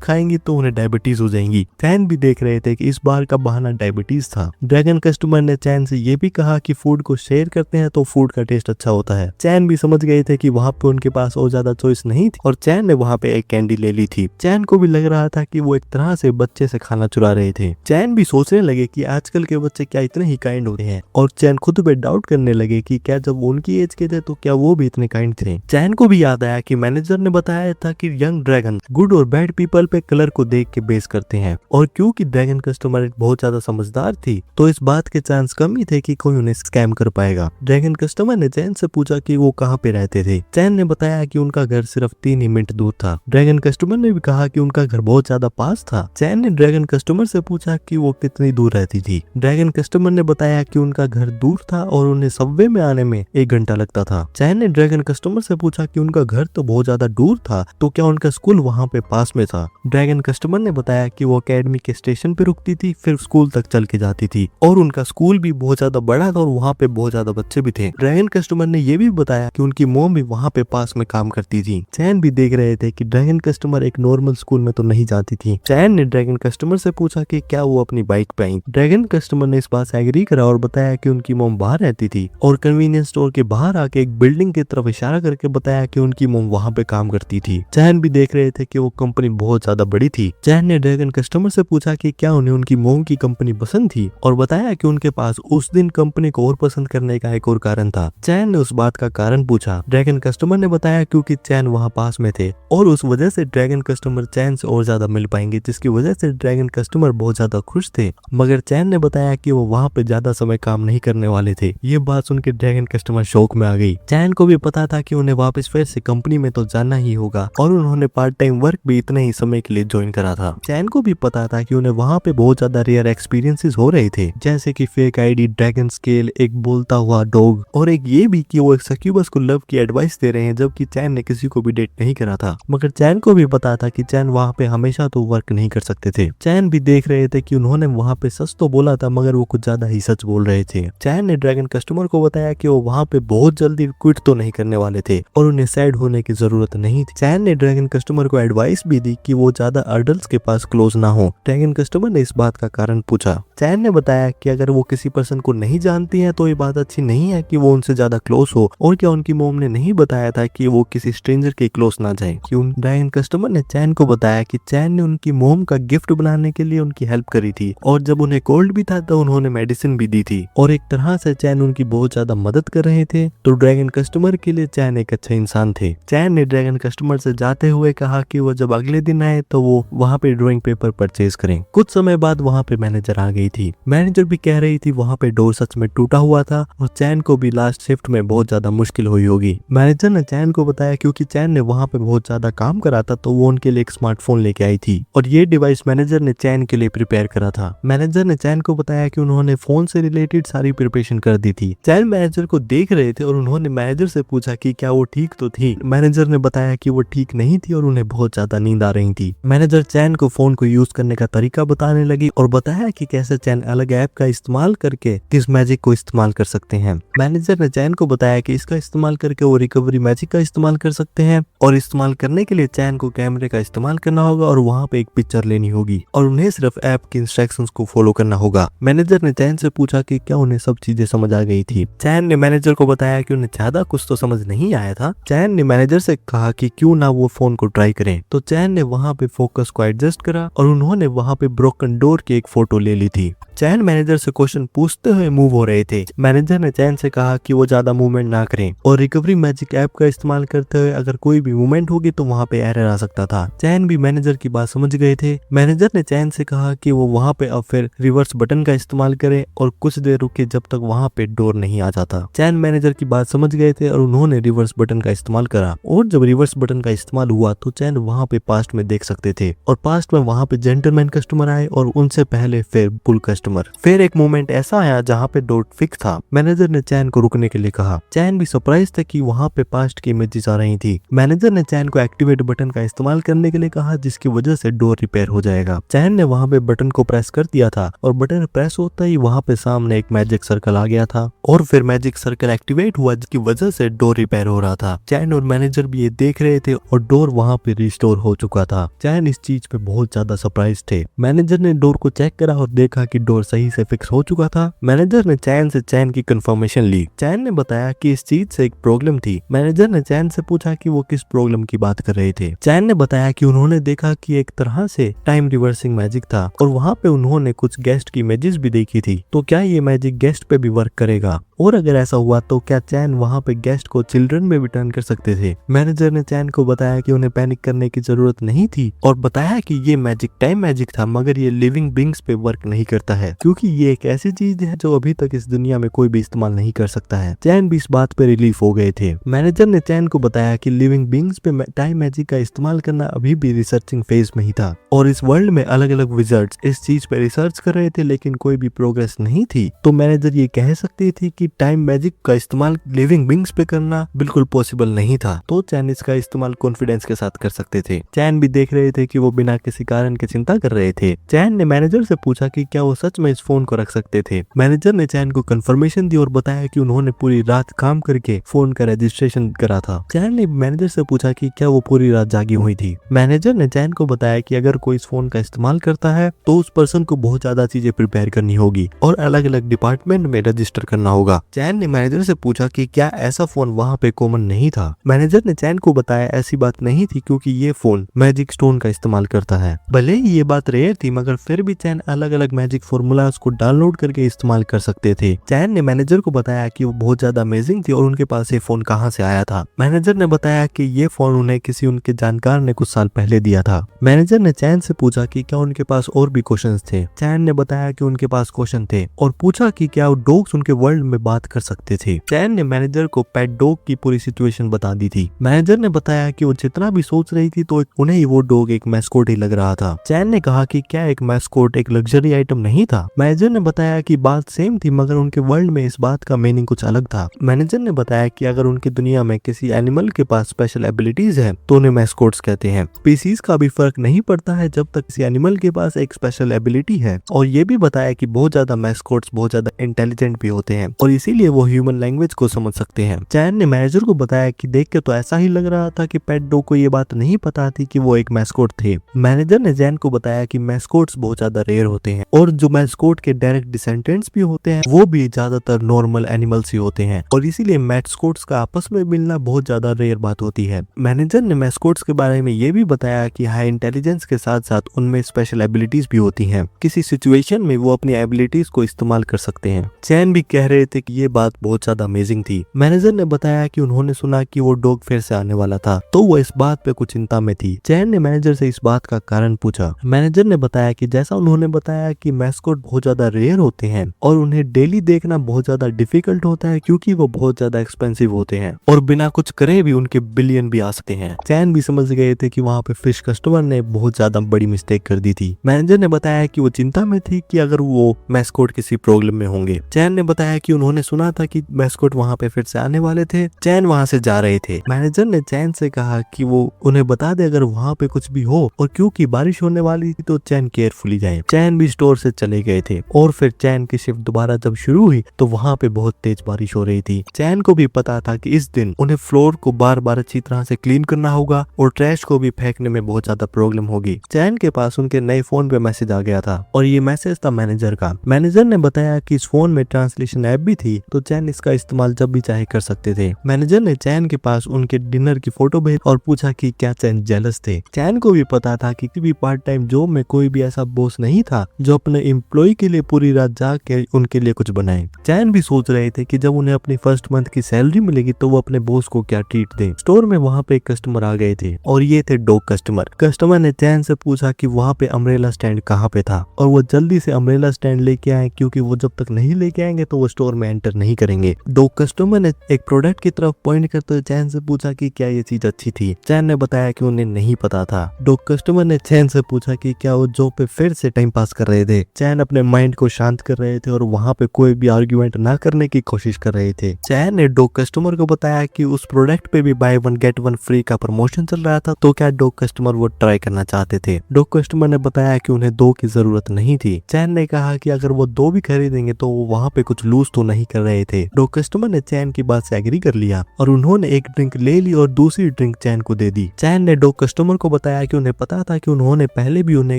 खाएंगी तो उन्हें डायबिटीज हो जाएंगी। चैन भी देख रहे थे कि इस बार का बहाना डायबिटीज था। ड्रैगन कस्टमर ने चैन से ये भी कहा कि फूड को शेयर करते हैं तो फूड का टेस्ट अच्छा होता है। चैन भी समझ गए थे कि वहाँ पे उनके पास और ज्यादा चॉइस नहीं थी और चैन ने वहाँ पे एक कैंडी ले ली थी। चैन को भी लग रहा था कि वो एक तरह से बच्चे से खाना चुरा रहे थे। चैन भी सोचने लगे कि आजकल के बच्चे क्या इतने ही काइंड होते हैं और चैन खुद पे डाउट करने लगे कि क्या जब वो उनकी एज के थे तो क्या वो भी इतने काइंड थे। चैन को भी याद आया कि मैनेजर ने बताया था कि यंग ड्रैगन गुड और बैड पीपल पे कलर को देख के बेस करते हैं और क्योंकि ड्रैगन कस्टमर बहुत ज्यादा समझदार थी तो इस बात के चांस कम ही थे कि कोई उन्हें स्कैम कर पाएगा। ड्रैगन कस्टमर ने चैन से पूछा कि वो कहाँ पे रहते थे। चैन ने बताया कि उनका घर सिर्फ 3 ही मिनट दूर था। ड्रैगन कस्टमर ने भी कहा कि उनका घर बहुत ज्यादा पास था। चैन ने ड्रैगन कस्टमर से पूछा कि वो कितनी दूर रहती थी। ड्रैगन कस्टमर ने बताया कि उनका घर दूर था और उन्हें सबवे में आने में 1 घंटा लगता था। चैन ने ड्रैगन कस्टमर से पूछा कि उनका घर तो बहुत ज्यादा दूर था तो क्या उनका स्कूल वहाँ पे पास में था। ड्रैगन कस्टमर ने बताया कि वो अकेडमी के स्टेशन पे रुकती थी फिर स्कूल तक चल के जाती थी और उनका स्कूल भी बहुत ज्यादा बड़ा था और वहाँ पे बहुत ज्यादा बच्चे भी थे। ड्रैगन कस्टमर ने ये भी बताया कि उनकी मोम भी वहाँ पे पास में काम करती थी। चैन भी देख रहे थे कि ड्रैगन कस्टमर एक नॉर्मल स्कूल में तो नहीं जाती थी। चैन ने ड्रैगन कस्टमर से पूछा कि क्या वो अपनी बाइक पे आई। ड्रैगन कस्टमर ने इस बात से एग्री करा और बताया कि उनकी मोम बाहर रहती थी और कन्वीनियंस स्टोर के बाहर आके एक बिल्डिंग की तरफ इशारा करके बताया कि उनकी मोम वहाँ पे काम करती थी। चैन भी देख रहे थे कि वो कंपनी बहुत ज्यादा बड़ी थी। चैन ने ड्रैगन कस्टमर से पूछा कि क्या उन्हें उनकी मोम की कंपनी पसंद थी और बताया कि उनके पास उस दिन कंपनी को और पसंद करने का एक और कारण था। चैन ने उस बात का कारण पूछा। ड्रैगन कस्टमर ने बताया क्योंकि चैन वहाँ पास में थे और उस वजह से ड्रैगन कस्टमर चैन से और ज्यादा मिल पाएंगे जिसकी वजह से ड्रैगन कस्टमर बहुत ज्यादा खुश थे। मगर चैन ने बताया कि वो वहाँ पे ज्यादा समय काम नहीं करने वाले थे। ये बात सुन के ड्रैगन कस्टमर शौक में आ गई। चैन को भी पता था कि उन्हें वापस फिर से कंपनी में तो जाना ही होगा और उन्होंने पार्ट टाइम वर्क भी इतने ही समय के लिए ज्वाइन करा था। चैन को भी पता था कि उन्हें वहाँ पे बहुत ज्यादा रेयर एक्सपीरियंसेस हो रहे थे जैसे कि फेक आईडी, ड्रैगन स्केल, एक बोलता हुआ डॉग और एक ये भी कि वो एक सक्यूबस को लव की एडवाइस दे रहे हैं जबकि चैन ने किसी को भी डेट नहीं करा था। मगर चैन को भी पता था कि चैन वहाँ पे हमेशा तो वर्क नहीं कर सकते थे। चैन भी देख रहे थे कि उन्होंने वहाँ पे सच तो बोला था मगर वो कुछ ज्यादा ही सच बोल रहे थे। चैन ने ड्रैगन कस्टमर को बताया कि वो वहाँ पे बहुत जल्दी क्विट तो नहीं करने वाले थे और उन्हें सैड होने की जरूरत नहीं थी। चैन ने ड्रैगन कस्टमर को एडवाइस भी दी कि वो ज्यादा अडल्ट्स के पास क्लोज ना हो। ड्रैगन कस्टमर ने इस बात का कारण पूछा। चैन ने बताया कि अगर वो किसी पर्सन को नहीं जानती है तो ये बात अच्छी नहीं है कि वो उनसे ज्यादा क्लोज हो और क्या उनकी मोम ने नहीं बताया था कि वो किसी स्ट्रेंजर के क्लोज ना जाए। क्यों ड्रैगन कस्टमर ने चैन को बताया कि चैन ने उनकी मोम का गिफ्ट बनाने के लिए उनकी हेल्प करी थी और जब उन्हें कोल्ड भी था तो उन्होंने मेडिसिन भी दी थी और एक तरह से चैन उनकी बहुत ज्यादा मदद कर रहे थे। तो ड्रैगन कस्टमर के लिए चैन एक अच्छा इंसान थे। चैन ने ड्रैगन कस्टमर से जाते हुए कहा कि वो जब अगले दिन आए तो वो वहाँ पे ड्राइंग पेपर परचेज करें। कुछ समय बाद वहाँ पे मैनेजर आ गई थी। मैनेजर भी कह रही थी वहाँ पे डोर सच में टूटा हुआ था और चैन को भी लास्ट शिफ्ट में बहुत ज्यादा मुश्किल हुई होगी। मैनेजर ने चैन को बताया क्योंकि चैन ने वहाँ पे बहुत ज्यादा काम करा था तो वो उनके लिए एक स्मार्टफोन लेके आई थी और ये डिवाइस मैनेजर ने चैन के लिए प्रिपेयर करा था। मैनेजर ने चैन को बताया कि उन्होंने फोन से रिलेटेड सारी प्रिपरेशन कर दी थी। चैन मैनेजर को देख रहे थे और उन्होंने मैनेजर से पूछा कि क्या वो ठीक तो थी। मैनेजर ने बताया कि वो ठीक नहीं थी और उन्हें बहुत ज्यादा नींद आ रही थी। मैनेजर चैन को फोन को यूज करने का तरीका बताने लगी और बताया कि कैसे चैन अलग ऐप का इस्तेमाल करके किस मैजिक को इस्तेमाल कर सकते हैं। मैनेजर ने चैन को बताया कि इसका इस्तेमाल करके वो रिकवरी मैजिक का इस्तेमाल कर सकते हैं और इस्तेमाल करने के लिए चैन को कैमरे का इस्तेमाल करना होगा और वहाँ पे एक पिक्चर लेनी होगी और उन्हें सिर्फ ऐप की इंस्ट्रक्शंस को फॉलो करना होगा। मैनेजर ने चैन से पूछा कि क्या उन्हें सब चीजें समझ आ गई थी। चैन ने मैनेजर को बताया कि उन्हें ज्यादा कुछ तो समझ नहीं आया था। चैन ने मैनेजर से कहा कि क्यों ना वो फोन को ट्राई करें। तो चैन ने वहां पे फोकस को एडजस्ट करा और उन्होंने वहां पे ब्रोकन डोर की एक फोटो ले ली थी। चैन मैनेजर से क्वेश्चन पूछते हुए मूव हो रहे थे। मैनेजर ने चैन से कहा कि वो ज्यादा मूवमेंट ना करें और रिकवरी मैजिक ऐप का इस्तेमाल करते हुए अगर कोई भी मूवमेंट होगी तो वहां पे एरर आ सकता था। चैन भी मैनेजर की बात समझ गए थे। मैनेजर ने चैन से कहा कि वो वहां पे अब फिर रिवर्स बटन का इस्तेमाल करे और कुछ देर रुके जब तक वहां पे डोर नहीं आ जाता। चैन मैनेजर की बात समझ गए थे और उन्होंने रिवर्स बटन का इस्तेमाल करा और जब रिवर्स बटन का इस्तेमाल हुआ तो चैन वहां पे पास्ट में देख सकते थे और पास्ट में वहां पे जेंटलमैन कस्टमर आए और उनसे पहले फिर बुल कस्टमर। फिर एक मोमेंट ऐसा आया जहाँ पे डोर फिक्स था। मैनेजर ने चैन को रुकने के लिए कहा। चैन भी सरप्राइज था कि वहां पे पास्ट की इमेजेस आ रही थी। मैनेजर ने चैन को एक्टिवेट बटन का इस्तेमाल करने के लिए कहा जिसकी वजह से डोर रिपेयर हो जाएगा। चैन ने वहां पे बटन को प्रेस कर दिया था और बटन प्रेस होता ही वहां पे सामने एक मैजिक सर्कल आ गया था और फिर मैजिक सर्कल एक्टिवेट हुआ जिसकी वजह से डोर रिपेयर हो रहा था। चैन और मैनेजर भी ये देख रहे थे और डोर वहां पे रिस्टोर हो चुका था। चैन इस चीज पे बहुत ज्यादा सरप्राइज थे। मैनेजर ने डोर को चेक करा और देखा कि डोर सही से फिक्स हो चुका था। मैनेजर ने चैन से चैन की कंफर्मेशन ली। चैन ने बताया कि इस चीज से एक प्रॉब्लम थी। मैनेजर ने चैन से पूछा कि वो किस प्रॉब्लम की बात कर रहे थे। चैन ने बताया कि उन्होंने देखा कि एक तरह से टाइम रिवर्सिंग मैजिक था और वहां पे उन्होंने कुछ गेस्ट की इमेजेस भी देखी थी। तो क्या ये मैजिक गेस्ट पे भी वर्क करेगा और अगर ऐसा हुआ तो क्या चैन वहां पे गेस्ट को चिल्ड्रन में भी टर्न कर सकते थे। मैनेजर ने चैन को बताया कि उन्हें पैनिक करने की जरूरत नहीं थी और बताया कि ये मैजिक टाइम मैजिक था मगर ये लिविंग बींग्स पे वर्क नहीं करता है क्योंकि ये एक ऐसी चीज है जो अभी तक इस दुनिया में कोई भी इस्तेमाल नहीं कर सकता है। चैन भी इस बात पे रिलीफ हो गए थे। मैनेजर ने चैन को बताया कि लिविंग बींग्स पे टाइम मैजिक का इस्तेमाल करना अभी भी रिसर्चिंग फेज में ही था और इस वर्ल्ड में अलग अलग विजर्ड्स इस चीज पे रिसर्च कर रहे थे लेकिन कोई भी प्रोग्रेस नहीं थी। तो मैनेजर ये कह सकती थी कि टाइम मैजिक का इस्तेमाल लिविंग बींग्स पे करना बिल्कुल पॉसिबल नहीं था। तो चैन इसका इस्तेमाल कॉन्फिडेंस के साथ कर सकते थे। चैन भी देख रहे थे कि वो बिना किसी कारण के चिंता कर रहे थे। चैन ने मैनेजर से पूछा कि क्या वो सच में इस फोन को रख सकते थे। मैनेजर ने चैन को कंफर्मेशन दी और बताया कि उन्होंने पूरी रात काम करके फोन का रजिस्ट्रेशन करा था। चैन ने मैनेजर से पूछा कि क्या वो पूरी रात जागी हुई थी। मैनेजर ने चैन को बताया कि अगर कोई इस फोन का इस्तेमाल करता है तो उस पर्सन को बहुत ज्यादा चीजें प्रिपेयर करनी होगी और अलग अलग डिपार्टमेंट में रजिस्टर करना होगा। चैन ने मैनेजर से पूछा कि क्या ऐसा फोन वहाँ पे कॉमन नहीं था। मैनेजर ने चैन को बताया ऐसी बात नहीं थी क्योंकि ये फोन मैजिक स्टोन का इस्तेमाल करता है। भले ही ये बात रेयर थी मगर फिर भी चैन अलग अलग मैजिक फॉर्मूलाज को डाउनलोड करके इस्तेमाल कर सकते थे। चैन ने मैनेजर को बताया कि वो बहुत ज्यादा अमेजिंग थी और उनके पास ये फोन कहाँ से आया था। मैनेजर ने बताया कि ये फोन उन्हें किसी उनके जानकार ने कुछ साल पहले दिया था। मैनेजर ने चैन से पूछा कि क्या उनके पास और भी क्वेश्चंस थे। चैन ने बताया कि उनके पास क्वेश्चन थे और पूछा कि क्या वो डॉग्स उनके वर्ल्ड में बात कर सकते थे। चैन ने मैनेजर को पेट डॉग की पूरी सिचुएशन बता दी थी। मैनेजर ने बताया कि वो जितना भी सोच रही थी तो उन्हें ही वो डॉग एक मैस्कोट ही लग रहा था। चैन ने कहा कि क्या एक मैस्कोट एक लग्जरी आइटम नहीं था। मैनेजर ने बताया कि बात सेम थी मगर उनके वर्ल्ड में इस बात का मीनिंग कुछ अलग था। मैनेजर ने बताया कि अगर उनकी दुनिया में किसी एनिमल के पास स्पेशल एबिलिटीज है तो उन्हें मैस्कोट्स कहते हैं। स्पीसीज का भी फर्क नहीं पड़ता है जब तक किसी एनिमल के पास एक स्पेशल एबिलिटी है। और ये भी बताया कि बहुत ज्यादा मैस्कोट्स बहुत ज्यादा इंटेलिजेंट भी होते हैं और इसीलिए वो ह्यूमन लैंग्वेज को समझ सकते हैं। चैन ने मैनेजर को बताया कि देख के तो ऐसा ही लग रहा था कि पेट डॉग को ये बात नहीं पता थी कि वो एक मैस्कोट थे। मैनेजर ने चैन को बताया कि मैस्कोट्स बहुत ज्यादा रेयर होते हैं और जो मैस्कोट के डायरेक्ट डिसेंडेंट्स भी होते हैं वो भी ज्यादातर नॉर्मल एनिमल्स ही होते हैं और इसीलिए मैस्कोट्स का आपस में मिलना बहुत ज्यादा रेयर बात होती है। मैनेजर ने मैस्कोट्स के बारे में ये भी बताया कि हाई इंटेलिजेंस के साथ साथ उनमें स्पेशल एबिलिटीज भी होती हैं। किसी सिचुएशन में वो अपनी एबिलिटीज को इस्तेमाल कर सकते हैं। चैन भी कह रहे थे कि ये बात बहुत ज्यादा अमेजिंग थी। मैनेजर ने बताया कि उन्होंने सुना कि वो डॉग फिर से आने वाला था तो वो इस बात पे कुछ चिंता में थी। चैन ने मैनेजर से इस बात का कारण पूछा। मैनेजर ने बताया कि जैसा उन्होंने बताया कि मैस्कोट बहुत ज्यादा रेयर होते हैं और उन्हें डेली देखना बहुत ज्यादा डिफिकल्ट होता है क्योंकि वो बहुत ज्यादा एक्सपेंसिव होते हैं और बिना कुछ करे भी उनके बिलियन भी आ सकते हैं। चैन भी समझ गए थे कि वहाँ पे फिश कस्टमर ने बहुत ज्यादा बड़ी मिस्टेक कर दी थी। मैनेजर ने बताया कि वो चिंता में थी कि अगर वो मैस्कोट किसी प्रॉब्लम में होंगे। चैन ने बताया कि उन्होंने सुना था कि मैस्कोट वहाँ पे फिर से आने वाले थे। चैन वहाँ से जा रहे थे। मैनेजर ने चैन से कहा कि वो उन्हें बता दे अगर वहाँ पे कुछ भी हो और क्योंकि बारिश होने वाली थी तो चैन केयरफुली जाए। चैन भी स्टोर से चले गए थे और फिर चैन की शिफ्ट दोबारा जब शुरू हुई तो वहाँ पे बहुत तेज बारिश हो रही थी। चैन को भी पता था कि इस दिन उन्हें फ्लोर को बार बार अच्छी तरह से क्लीन करना होगा और ट्रैश को भी फेंकने में बहुत ज्यादा प्रॉब्लम होगी। चैन के पास उनके नए फोन पे मैसेज आ गया था और ये मैसेज था मैनेजर का। मैनेजर ने बताया कि इस फोन में ट्रांसलेशन ऐप भी थी तो चैन इसका इस्तेमाल जब भी चाहे कर सकते थे। मैनेजर ने चैन के पास उनके डिनर की फोटो भेजी और पूछा कि क्या चैन जेलस थे। चैन को भी पता था कि किसी भी पार्ट टाइम जॉब में कोई भी ऐसा बॉस नहीं था जो अपने एम्प्लॉय के लिए पूरी रात जाग के उनके लिए कुछ बनाए। चैन भी सोच रहे थे कि जब उन्हें अपनी फर्स्ट मंथ की सैलरी मिलेगी तो वो अपने बॉस को क्या ट्रीट दे। स्टोर में वहाँ पे एक कस्टमर आ गए थे और ये थे डॉग कस्टमर। कस्टमर ने चैन से पूछा कि वहाँ पे अम्ब्रेला स्टैंड कहाँ पे था और वो जल्दी से अम्ब्रेला स्टैंड लेके आए क्योंकि वो जब तक नहीं लेके आएंगे तो वो स्टोर में एंटर नहीं करेंगे। डॉग कस्टमर ने एक प्रोडक्ट की तरफ पॉइंट करते हुए चैन से पूछा कि क्या ये चीज अच्छी थी। चैन ने बताया कि उन्हें नहीं पता था। डॉग कस्टमर ने चैन से पूछा कि क्या वो जॉब पे फिर से टाइम पास कर रहे थे। चैन अपने माइंड को शांत कर रहे थे और वहाँ पे कोई भी आर्ग्यूमेंट ना करने की कोशिश कर रहे थे। चैन ने डॉग कस्टमर को बताया कि उस प्रोडक्ट पे भी by one get one free का प्रमोशन चल रहा था तो क्या डॉग कस्टमर वो ट्राई करना चाहते थे। डॉग कस्टमर ने बताया कि उन्हें 2 की जरूरत नहीं थी। चैन ने कहा कि अगर वो 2 भी खरीदेंगे तो वो वहाँ पे कुछ लूज तो नहीं कर रहे थे। डॉग कस्टमर ने चैन की बात से एग्री कर लिया और उन्होंने एक ड्रिंक ले ली और दूसरी ड्रिंक चैन को दे दी। चैन ने डॉग कस्टमर को बताया कि उन्हें पता था कि उन्होंने पहले भी उन्हें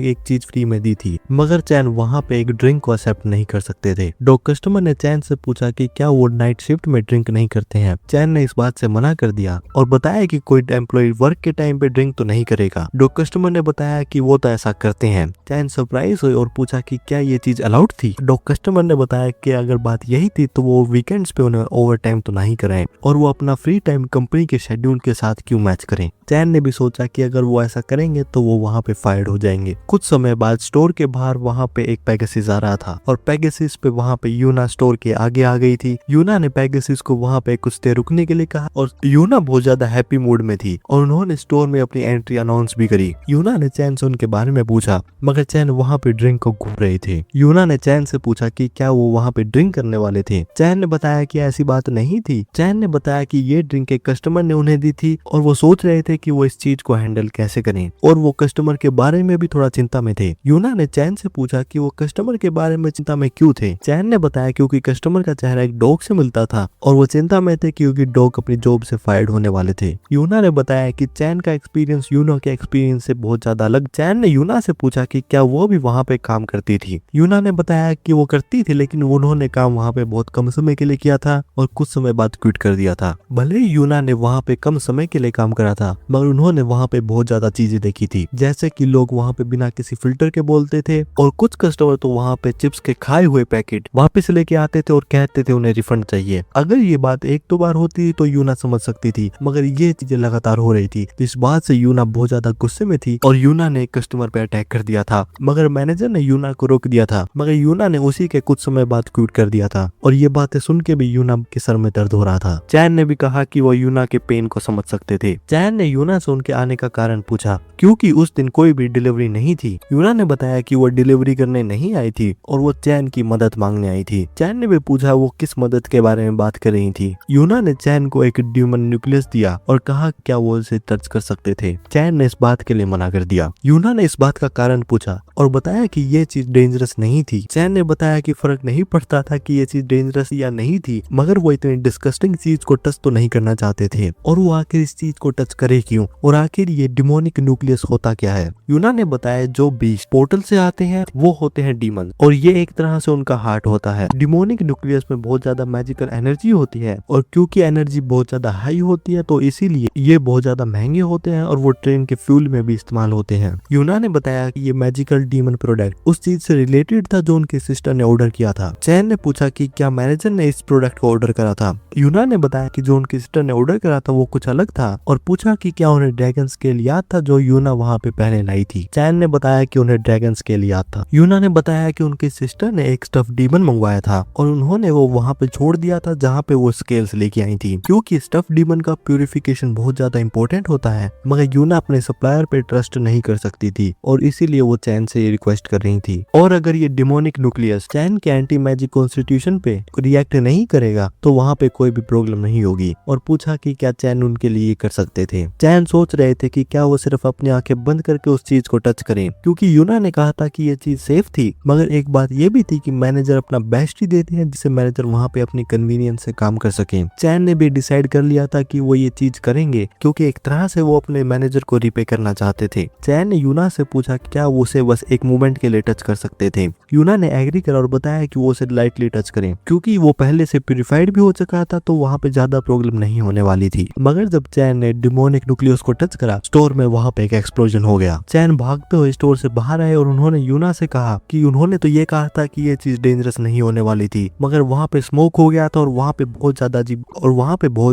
एक चीज फ्री में दी थी मगर चैन वहाँ पे एक ड्रिंक को एक्सेप्ट नहीं कर सकते थे। डॉग कस्टमर ने चैन से पूछा कि क्या वो नाइट शिफ्ट में ड्रिंक नहीं करते हैं। चैन ने इस बात से मना कर दिया और बताया कि कोई एम्प्लॉय वर्क के टाइम पे ड्रिंक तो नहीं करेगा। डॉग कस्टमर ने बताया कि वो तो ऐसा करते हैं। चैन सरप्राइज हुई और पूछा कि क्या ये चीज अलाउड थी। डॉग कस्टमर ने बताया कि अगर बात यही थी तो वो वीकेंड्स पे उन्हें ओवर टाइम तो नहीं कराएं और वो अपना फ्री टाइम कंपनी के शेड्यूल के साथ क्यों मैच करें। चैन ने भी सोचा कि अगर वो ऐसा करेंगे तो वो वहाँ पे फायर्ड हो जाएंगे। कुछ समय बाद स्टोर के बाहर वहाँ पे एक पेगासस आ रहा था और पेगासस पे वहाँ पे यूना स्टोर के आगे आ गई थी। यूना ने पेगासस को वहाँ पे कुछ देर रुकने के लिए कहा और यूना बहुत ज्यादा हैप्पी मूड में थी और उन्होंने स्टोर में अपनी एंट्री अनाउंस भी करी। यूना ने चैन से उनके बारे में पूछा मगर चैन वहाँ पे ड्रिंक को घूम रहे थे। यूना ने चैन से पूछा कि क्या वो वहाँ पे ड्रिंक करने वाले थे। चैन ने बताया कि ऐसी बात नहीं थी। चैन ने बताया कि ये ड्रिंक एक कस्टमर ने उन्हें दी थी और वो सोच रहे थे कि वो इस चीज को हैंडल कैसे करें और वो कस्टमर के बारे में भी थोड़ा चिंता में थे। यूना ने चैन से पूछा कि वो कस्टमर के बारे में चिंता में क्यों थे। चैन ने बताया क्योंकि कस्टमर का चेहरा एक डॉग से मिलता था और वो चिंता में थे क्योंकि डॉग अपनी जॉब से फायर्ड होने वाले थे। यूना ने बताया कि चैन का एक्सपीरियंस यूना के एक्सपीरियंस से बहुत ज्यादा अलग। चैन ने यूना से पूछा कि क्या वो भी वहाँ पे काम करती थी। यूना ने बताया कि वो करती थी लेकिन उन्होंने काम वहाँ पे बहुत कम समय के लिए किया था और कुछ समय बाद क्विट कर दिया था। भले ही यूना ने वहाँ पे कम समय के लिए काम करा था मगर उन्होंने वहाँ पे बहुत ज्यादा चीजें देखी थी जैसे कि लोग वहाँ पे बिना किसी फिल्टर के बोलते थे और कुछ कस्टमर तो वहाँ पे चिप्स के खाए हुए पैकेट वापस लेके आते थे और कहते थे उन्हें रिफंड चाहिए। अगर ये बात 1-2 बार होती तो यूना समझ सकती थी मगर ये चीजें लगातार हो रही थी। इस बात से यूना बहुत ज्यादा गुस्से में थी और यूना ने कस्टमर पे अटैक कर दिया था मगर मैनेजर ने यूना को रोक दिया था मगर यूना ने उसी के कुछ समय बाद क्विट कर दिया था और ये बातें सुन के भी यूना के सर में दर्द हो रहा था। चैन ने भी कहा कि वो यूना के पेन को समझ सकते थे। चैन ने यूना से उनके आने का कारण पूछा क्योंकि उस दिन कोई भी डिलीवरी नहीं थी। यूना ने बताया कि वो डिलीवरी करने नहीं आई थी और वो चैन की मदद मांगने आई थी। चैन ने भी पूछा वो किस मदद के बारे में बात कर रही थी। यूना ने चैन को एक ड्यूमन न्यूक्लियस दिया और कहा क्या वो उसे टच कर सकते थे। चैन ने इस बात के लिए मना कर दिया। यूना ने इस बात का कारण पूछा और बताया कि ये चीज डेंजरस नहीं थी। चैन ने बताया कि फर्क नहीं पड़ता था कि ये चीज डेंजरस या नहीं थी मगर वो इतनी डिस्कस्टिंग चीज को टच तो नहीं करना चाहते थे और वो आखिर इस चीज को टच करे क्यों और आखिर ये डिमोनिक न्यूक्लियस होता क्या है। यूना ने बताया जो बीस्ट पोर्टल से आते हैं वो होते हैं डीमन और ये एक तरह से उनका हार्ट होता है। डिमोनिक न्यूक्लियस में बहुत ज्यादा मैजिकल एनर्जी होती है और क्योंकि एनर्जी बहुत ज्यादा हाई होती है तो इसीलिए ये बहुत ज्यादा महंगे होते हैं और वो ट्रेन के फ्यूल में भी इस्तेमाल होते हैं। यूना ने बताया कि ये मैजिकल डीमन प्रोडक्ट उस चीज से रिलेटेड था जो उनके सिस्टर ने ऑर्डर किया था। चैन ने पूछा कि क्या मैनेजर ने इस प्रोडक्ट को ऑर्डर करा था। यूना ने बताया कि जो उनकी सिस्टर ने ऑर्डर करा था वो कुछ अलग था और पूछा कि क्या उन्हें ड्रैगन स्केल याद था जो यूना वहाँ पे पहले लाई थी। चैन ने बताया कि उन्हें ड्रैगन स्केल याद था। यूना ने बताया कि उनकी सिस्टर ने एक स्टफ डीमन मंगवाया था और उन्होंने वो वहाँ पे छोड़ दिया था जहाँ पे वो स्केल्स लेके आई थी क्योंकि स्टफ डीमन का प्यूरिफिकेशन बहुत ज्यादा इंपॉर्टेंट होता है मगर यूना अपने सप्लायर पे ट्रस्ट नहीं कर सकती थी और इसीलिए वो चैन से ये रिक्वेस्ट कर रही थी। और अगर ये डिमोनिक न्यूक्लियस चैन के एंटी मैजिक कॉन्स्टिट्यूशन पे रिएक्ट नहीं करेगा तो वहाँ पे कोई भी प्रॉब्लम नहीं होगी और पूछा कि क्या चैन उनके लिए कर सकते थे। चैन सोच रहे थे कि क्या वो सिर्फ अपनी आंखें बंद करके उस चीज को टच करें क्योंकि यूना ने कहा था कि ये चीज सेफ थी मगर एक बात ये भी थी कि मैनेजर अपना बेस्ट ही देते हैं जिससे मैनेजर वहाँ पे अपनी कन्वीनियंस से काम कर सके। चैन ने भी डिसाइड कर लिया था कि वो ये चीज करेंगे क्योंकि एक तरह से वो अपने मैनेजर को रिपे करना चाहते थे। चैन ने यूना से पूछा क्या वो उसे बस एक मोमेंट के लिए टच कर सकते थे। यूना ने एग्री करा और बताया कि वो उसे लाइटली टच करें क्योंकि वो पहले से प्यूरिफाइड भी हो चुका था, तो वहाँ पे ज्यादा प्रॉब्लम नहीं होने वाली थी। मगर जब चैन ने डिमोनिक न्यूक्लियस को टच करा, स्टोर में वहाँ पे एक एक्सप्लोजन हो गया। चैन भागते हुए स्टोर से बाहर आए और उन्होंने यूना से कहा कि उन्होंने तो ये कहा था कि ये चीज डेंजरस नहीं होने वाली थी, मगर वहाँ पे स्मोक हो गया था और वहाँ पे बहुत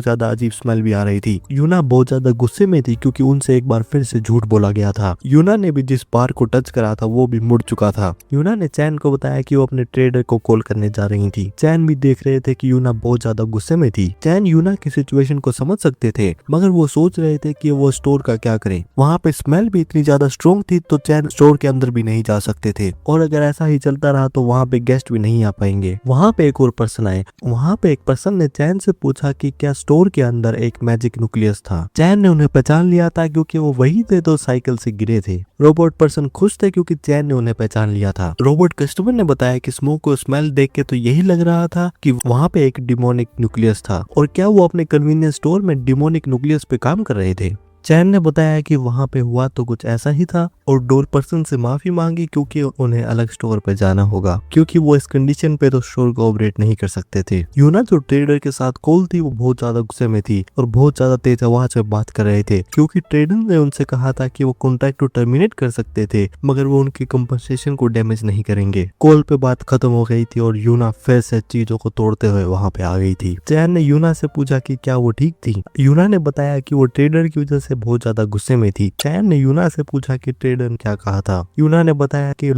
ज्यादा अजीब स्मेल भी आ रही थी। यूना बहुत ज्यादा गुस्से में थी क्योंकि उनसे एक बार फिर से झूठ बोला गया था। यूना ने भी जिस बार को टच करा था वो भी मुड़ चुका था। यूना ने चैन को बताया कि वो अपने ट्रेडर को कॉल करने जा रही थी। चैन भी देख रहे थे कि यूना बहुत ज्यादा गुस्से में थी। चैन यूना की सिचुएशन को समझ सकते थे, मगर वो सोच रहे थे कि वो स्टोर का क्या करें। वहाँ पे स्मेल भी इतनी ज्यादा स्ट्रॉन्ग थी तो चैन स्टोर के अंदर भी नहीं जा सकते थे, और अगर ऐसा ही चलता रहा तो वहाँ पे गेस्ट भी नहीं आ पाएंगे। वहाँ पे एक और पर्सन आए। वहाँ पे एक पर्सन ने चैन से पूछा कि क्या स्टोर के अंदर एक मैजिक न्यूक्लियस था। चैन ने उन्हें पहचान लिया था क्योंकि वो वही थे तो साइकिल से गिरे थे। रोबोट पर्सन खुश थे क्योंकि चैन ने उन्हें पहचान लिया था। रोबोट कस्टमर ने बताया कि स्मोक को स्मेल देख के तो यही लग रहा था कि वहाँ पे एक डिमोनिक न्यूक्लियस था, और क्या वो अपने कन्वीनियंस स्टोर में डिमोनिक न्यूक्लियस पे काम कर रहे थे। चैन ने बताया कि वहाँ पे हुआ तो कुछ ऐसा ही था, और डोर पर्सन से माफी मांगी क्योंकि उन्हें अलग स्टोर पे जाना होगा, क्योंकि वो इस कंडीशन पे तो स्टोर को ऑपरेट नहीं कर सकते थे। यूना जो ट्रेडर के साथ कॉल थी वो बहुत ज्यादा गुस्से में थी और बहुत ज्यादा तेज आवाज में बात कर रहे थे, क्योंकि ट्रेडर ने उनसे कहा था कि वो कॉन्ट्रैक्ट को टर्मिनेट कर सकते थे, मगर वो उनकी कंपनसेशन को डैमेज नहीं करेंगे। कॉल पे बात खत्म हो गई थी और यूना फिर से चीजों को तोड़ते हुए वहाँ पे आ गई थी। चैन ने यूना से पूछा कि क्या वो ठीक थी। यूना ने बताया कि वो ट्रेडर की वजह से बहुत ज्यादा गुस्से में थी। चैन ने यूना से पूछा कि ट्रेडर ने क्या कहा था। यूना ने बताया कि